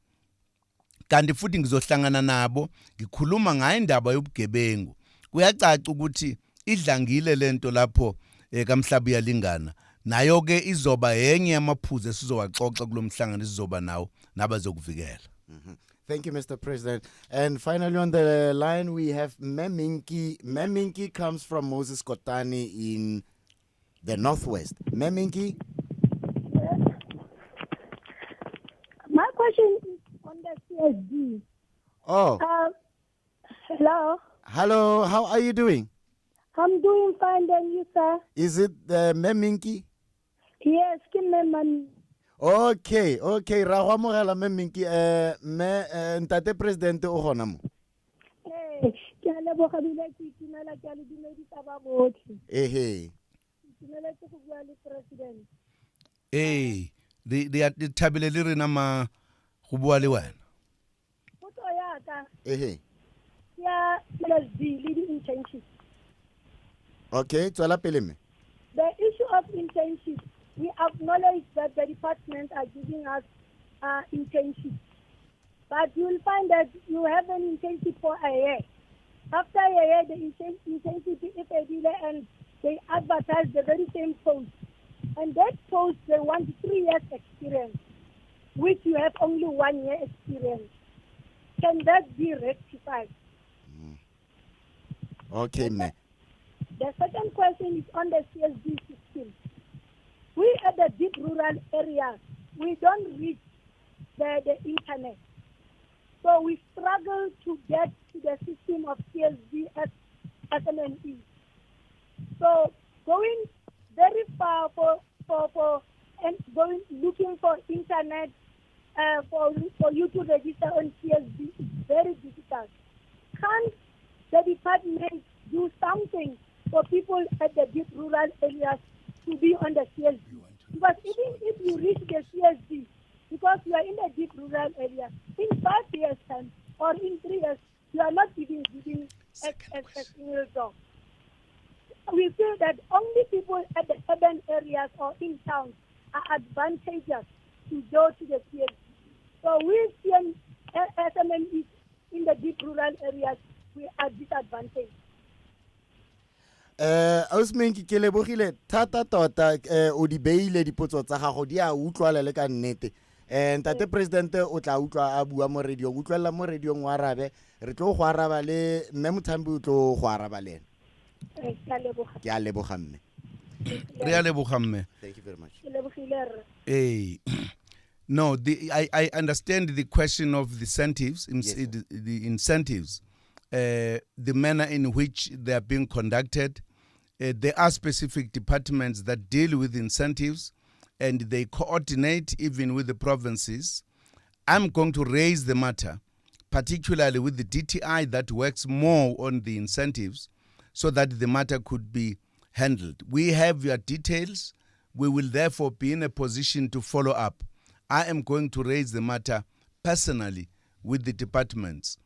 Speaker 3: kanti futhi ngizohlangana nabo ngikhuluma ngayo indaba yobugebengu. Kuyacaca ukuthi idlangile lento lapho kaMhlabi yalingana nayo ke izoba yenye yamaphuzu esizowaxoxa kulomhlangano sizoba nawo nabazokuvikela.
Speaker 2: Thank you, Mr. President. And finally on the line, we have Meminki. Meminki comes from Moses Kotani in the Northwest. Meminki?
Speaker 9: My question is on the CSD.
Speaker 2: Oh.
Speaker 9: Hello.
Speaker 2: Hello, how are you doing?
Speaker 9: I'm doing fine, and you, sir?
Speaker 2: Is it Meminki?
Speaker 9: Yes, Kim Meman.
Speaker 2: Okay. Ra go amogela Meminki. Ntate President o gona mo.
Speaker 9: Ke a leboga bile ke itumela ke a le dumedisa ba botlhe.
Speaker 2: Ke
Speaker 9: itumela go bua le president.
Speaker 3: Di thabile le rena ma go bua le wena.
Speaker 9: Potso ya ka.
Speaker 2: Ya
Speaker 9: CSD le di-internships.
Speaker 2: Okay, tswela pele me.
Speaker 9: The issue of internships, we acknowledge that the departments are giving us internships. But you will find that you have an internship for a year. After a year, the internship is ended and they advertise the very same post. And that post, they want 3 years experience, which you have only 1 year experience. Can that be rectified?
Speaker 2: Okay, ma'am.
Speaker 9: The second question is on the CSD system. We at the deep rural areas, we don't reach the internet. So we struggle to get to the system of CSD as SMNE. So going very far and going looking for internet for you to register on CSD is very difficult. Can't the department do something for people at the deep rural areas to be on the CSD? Because even if you reach the CSD, because you are in the deep rural area, in 5 years' time or in 3 years, you are not even giving a single job. We feel that only people at the urban areas or in towns are advantageous to go to the CSD. So we see SMMEs in the deep rural areas, we are disadvantaged.
Speaker 2: Ausmenki ke lebogile thata tota o di beile dipotso tsa gago di a utlwala le ka nnete. Ntate President o tla utlwa a bua mo radio, utlwela mo radio ng wa arabe, re tlo go araba le mme Mothambi o tlo go araba le ena. Ke a leboga mme.
Speaker 3: Re a leboga mme.
Speaker 2: Thank you very much.
Speaker 3: No, I understand the question of the incentives, the incentives, the manner in which they are being conducted. There are specific departments that deal with incentives and they coordinate even with the provinces. I'm going to raise the matter, particularly with the DTI that works more on the incentives so that the matter could be handled. We have your details. We will therefore be in a position to follow up. I am going to raise the matter personally with the departments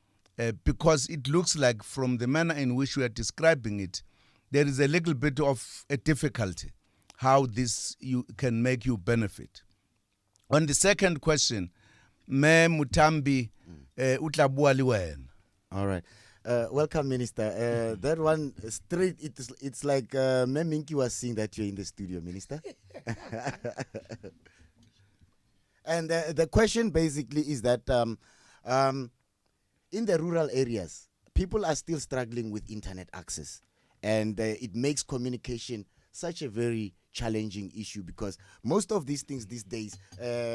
Speaker 3: because it looks like from the manner in which we are describing it, there is a little bit of a difficulty how this can make you benefit. On the second question, Me Mutambi utla bua le wena.
Speaker 2: All right. Welcome, Minister. That one straight, it's like Minky was saying that you're in the studio, Minister. And the question basically is that in the rural areas, people are still struggling with internet access. And it makes communication such a very challenging issue because most of these things these days,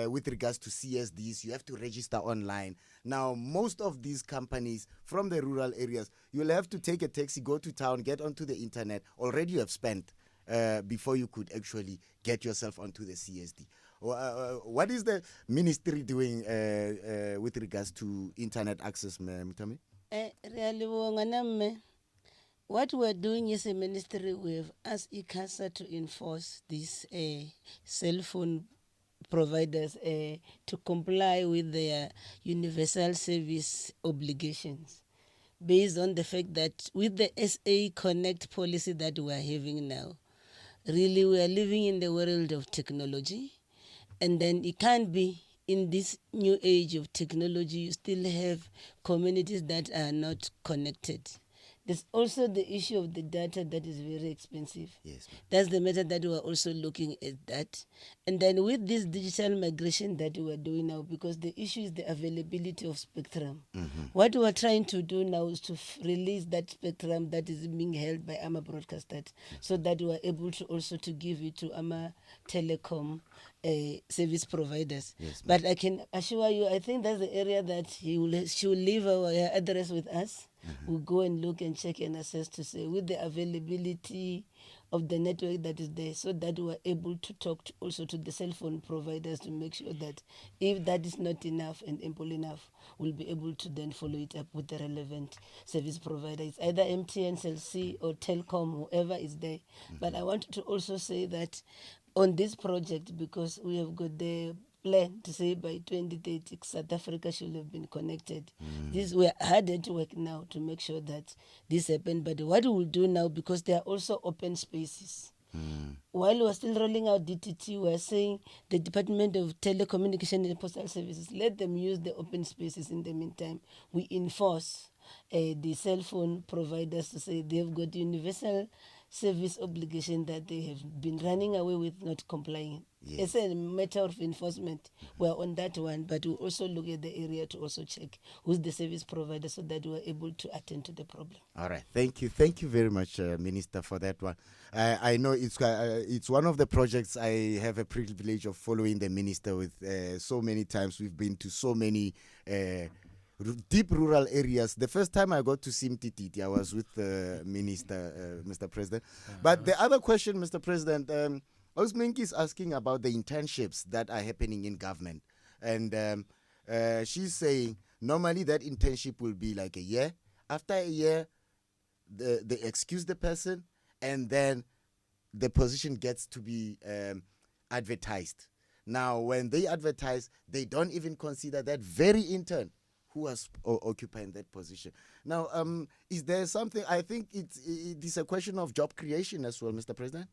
Speaker 2: with regards to CSDs, you have to register online. Now, most of these companies from the rural areas, you'll have to take a taxi, go to town, get onto the internet. Already you have spent before you could actually get yourself onto the CSD. What is the ministry doing with regards to internet access, Mutami?
Speaker 10: Really, what we're doing is a ministry, we have asked ICASA to enforce these cell phone providers to comply with their universal service obligations, based on the fact that with the SA Connect policy that we are having now, really we are living in the world of technology, and then it can't be in this new age of technology, you still have communities that are not connected. There's also the issue of the data that is very expensive.
Speaker 2: Yes.
Speaker 10: That's the matter that we're also looking at that. And then with this digital migration that we're doing now, because the issue is the availability of spectrum. What we're trying to do now is to release that spectrum that is being held by AMA Broadcasters, so that we're able to also to give it to AMA Telecom service providers.
Speaker 2: Yes,
Speaker 10: but I can assure you, I think that's the area that she will leave our address with us. We'll go and look and check and assess to say with the availability of the network that is there, so that we're able to talk also to the cell phone providers to make sure that if that is not enough and ample enough, we'll be able to then follow it up with the relevant service providers, either MTN, Cell C, or Telcom, whoever is there. But I wanted to also say that on this project, because we have got the plan to say by 2030 South Africa should have been connected. We are hard at work now to make sure that this happens. But what we will do now, because there are also open spaces. While we're still rolling out DTT, we're saying the Department of Telecommunication and Postal Services, let them use the open spaces in the meantime. We enforce the cell phone providers to say they've got universal service obligation that they have been running away with not complying.
Speaker 2: Yes.
Speaker 10: It's a matter of enforcement. We're on that one, but we also look at the area to also check who's the service provider so that we're able to attend to the problem.
Speaker 2: All right, thank you very much, Minister, for that one. I know it's one of the projects I have a privilege of following the minister with. So many times we've been to so many deep rural areas. The first time I got to Simtititi, I was with the minister, Mr. President. But the other question, Mr. President, Osminki is asking about the internships that are happening in government, and she's saying normally that internship will be like a year. After a year, they excuse the person, and then the position gets to be advertised. Now, when they advertise, they don't even consider that very intern who was occupying that position. Now, is there something? I think it is a question of job creation as well, Mr. President.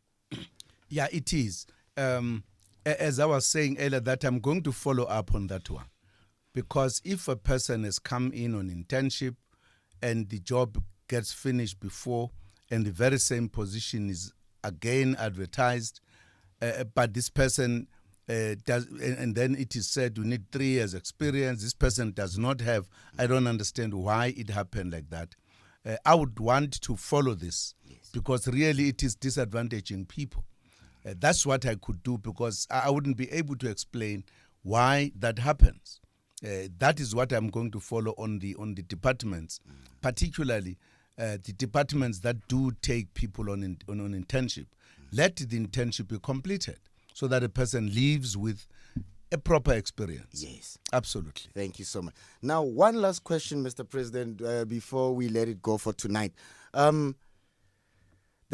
Speaker 3: Yeah, it is. As I was saying earlier, that I'm going to follow up on that one. Because if a person has come in on internship and the job gets finished before and the very same position is again advertised, but this person does, and then it is said you need 3 years experience, this person does not have, I don't understand why it happened like that. I would want to follow this because really it is disadvantaging people. That's what I could do because I wouldn't be able to explain why that happens. That is what I'm going to follow on the departments, particularly the departments that do take people on internship. Let the internship be completed so that a person leaves with a proper experience.
Speaker 2: Yes.
Speaker 3: Absolutely.
Speaker 2: Thank you so much. Now, one last question, Mr. President, before we let it go for tonight. The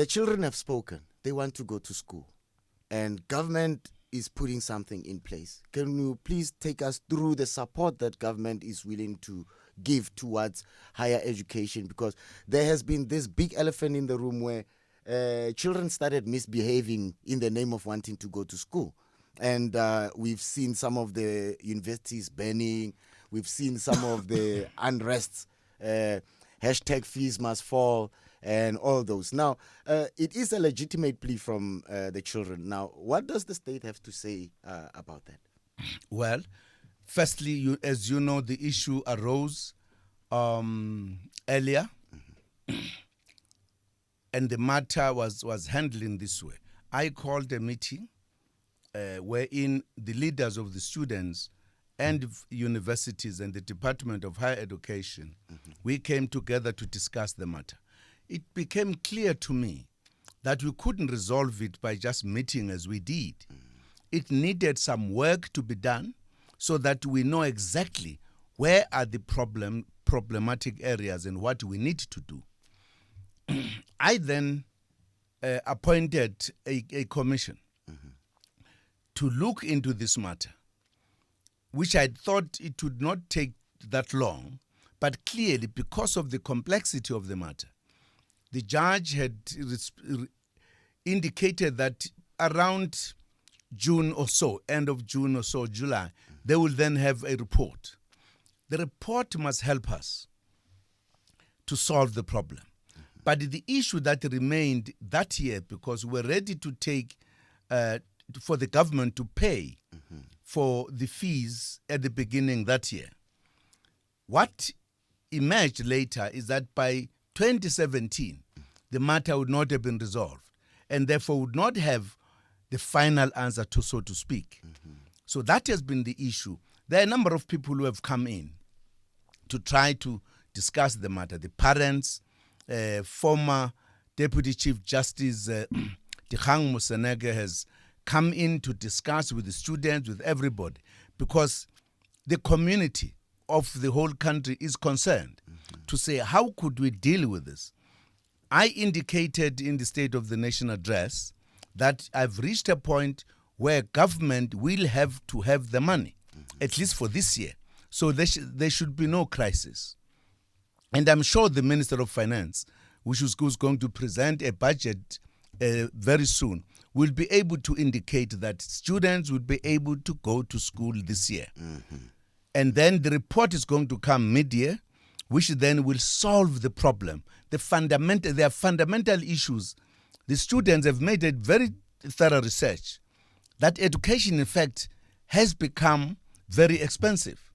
Speaker 2: children have spoken. They want to go to school. And government is putting something in place. Can you please take us through the support that government is willing to give towards higher education? Because there has been this big elephant in the room where children started misbehaving in the name of wanting to go to school. And we've seen some of the universities burning. We've seen some of the unrests. hashtag fees must fall, and all those. Now, it is a legitimate plea from the children. Now, what does the state have to say about that?
Speaker 3: Well, firstly, as you know, the issue arose earlier, and the matter was handled in this way. I called a meeting wherein the leaders of the students and universities and the Department of Higher Education, we came together to discuss the matter. It became clear to me that we couldn't resolve it by just meeting as we did. It needed some work to be done so that we know exactly where are the problematic areas and what we need to do. I then appointed a commission to look into this matter, which I thought it would not take that long, but clearly because of the complexity of the matter, the judge had indicated that around June or so, end of June or so, July, they will then have a report. The report must help us to solve the problem. But the issue that remained that year, because we're ready to take, for the government to pay for the fees at the beginning that year. What emerged later is that by 2017, the matter would not have been resolved and therefore would not have the final answer, to so to speak. So that has been the issue. There are a number of people who have come in to try to discuss the matter. The parents, former Deputy Chief Justice Dikgang Moseneke has come in to discuss with the students, with everybody, because the community of the whole country is concerned to say, how could we deal with this? I indicated in the State of the Nation address that I've reached a point where government will have to have the money, at least for this year. So there should be no crisis. And I'm sure the Minister of Finance, which is going to present a budget very soon, will be able to indicate that students will be able to go to school this year. And then the report is going to come mid-year, which then will solve the problem. There are fundamental issues. The students have made a very thorough research that education, in fact, has become very expensive,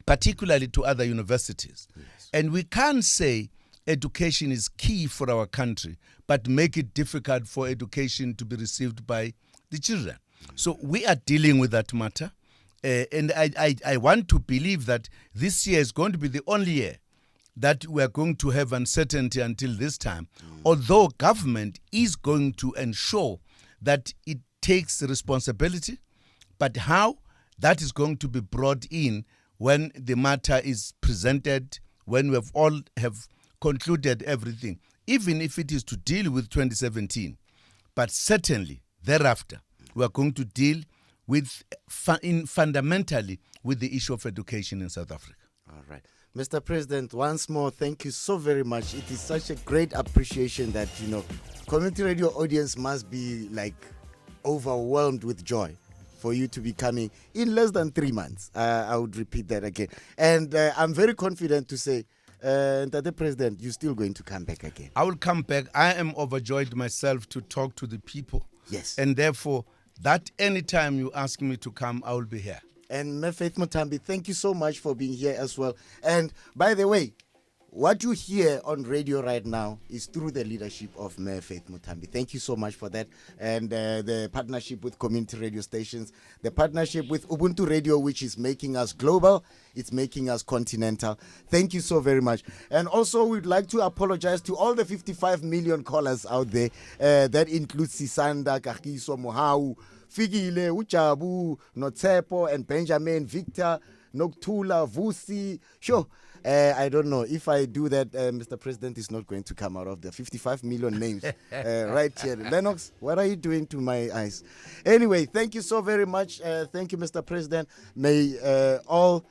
Speaker 3: particularly to other universities. Yes. And we can't say education is key for our country, but make it difficult for education to be received by the children. So we are dealing with that matter. And I want to believe that this year is going to be the only year that we are going to have uncertainty until this time, although government is going to ensure that it takes responsibility, but how that is going to be brought in when the matter is presented, when we have concluded everything, even if it is to deal with 2017. But certainly thereafter, we are going to deal with fundamentally with the issue of education in South Africa.
Speaker 2: All right. Mr. President, once more, thank you so very much. It is such a great appreciation that, community radio audience must be like overwhelmed with joy for you to be coming in less than 3 months. I would repeat that again. And I'm very confident to say, the President, you're still going to come back again.
Speaker 3: I will come back. I am overjoyed myself to talk to the people.
Speaker 2: Yes.
Speaker 3: And therefore, that anytime you ask me to come, I will be here.
Speaker 2: And Mayor Faith Muthambi, thank you so much for being here as well. And by the way, what you hear on radio right now is through the leadership of Mayor Faith Muthambi. Thank you so much for that. And the partnership with community radio stations, the partnership with Ubuntu Radio, which is making us global, it's making us continental. Thank you so very much. And also, we'd like to apologize to all the 55 million callers out there. That includes Sisanda, Kagiso, Mohau, Figile, Uchabu, Notsepo, and Benjamin, Victor, Noktula, Vusi. Sure. I don't know. If I do that, Mr. President is not going to come out of the 55 million names right here. Lennox, what are you doing to my eyes? Anyway, thank you so very much. Thank you, Mr. President. May all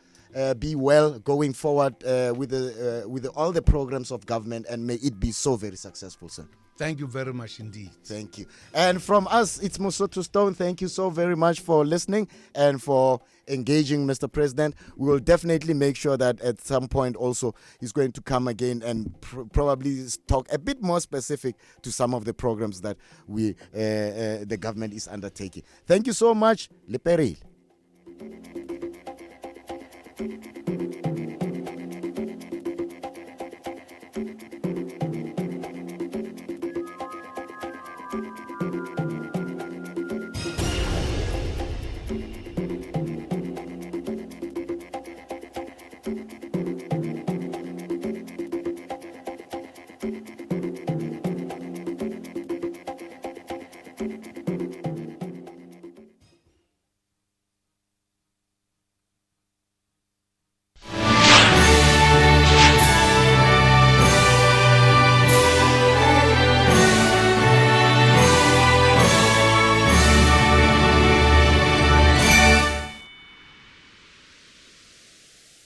Speaker 2: be well going forward with all the programs of government, and may it be so very successful, sir.
Speaker 3: Thank you very much indeed.
Speaker 2: Thank you. And from us, it's Mosotho Stone. Thank you so very much for listening and for engaging, Mr. President. We will definitely make sure that at some point also he's going to come again and probably talk a bit more specific to some of the programs that the government is undertaking. Thank you so much. Le Peril.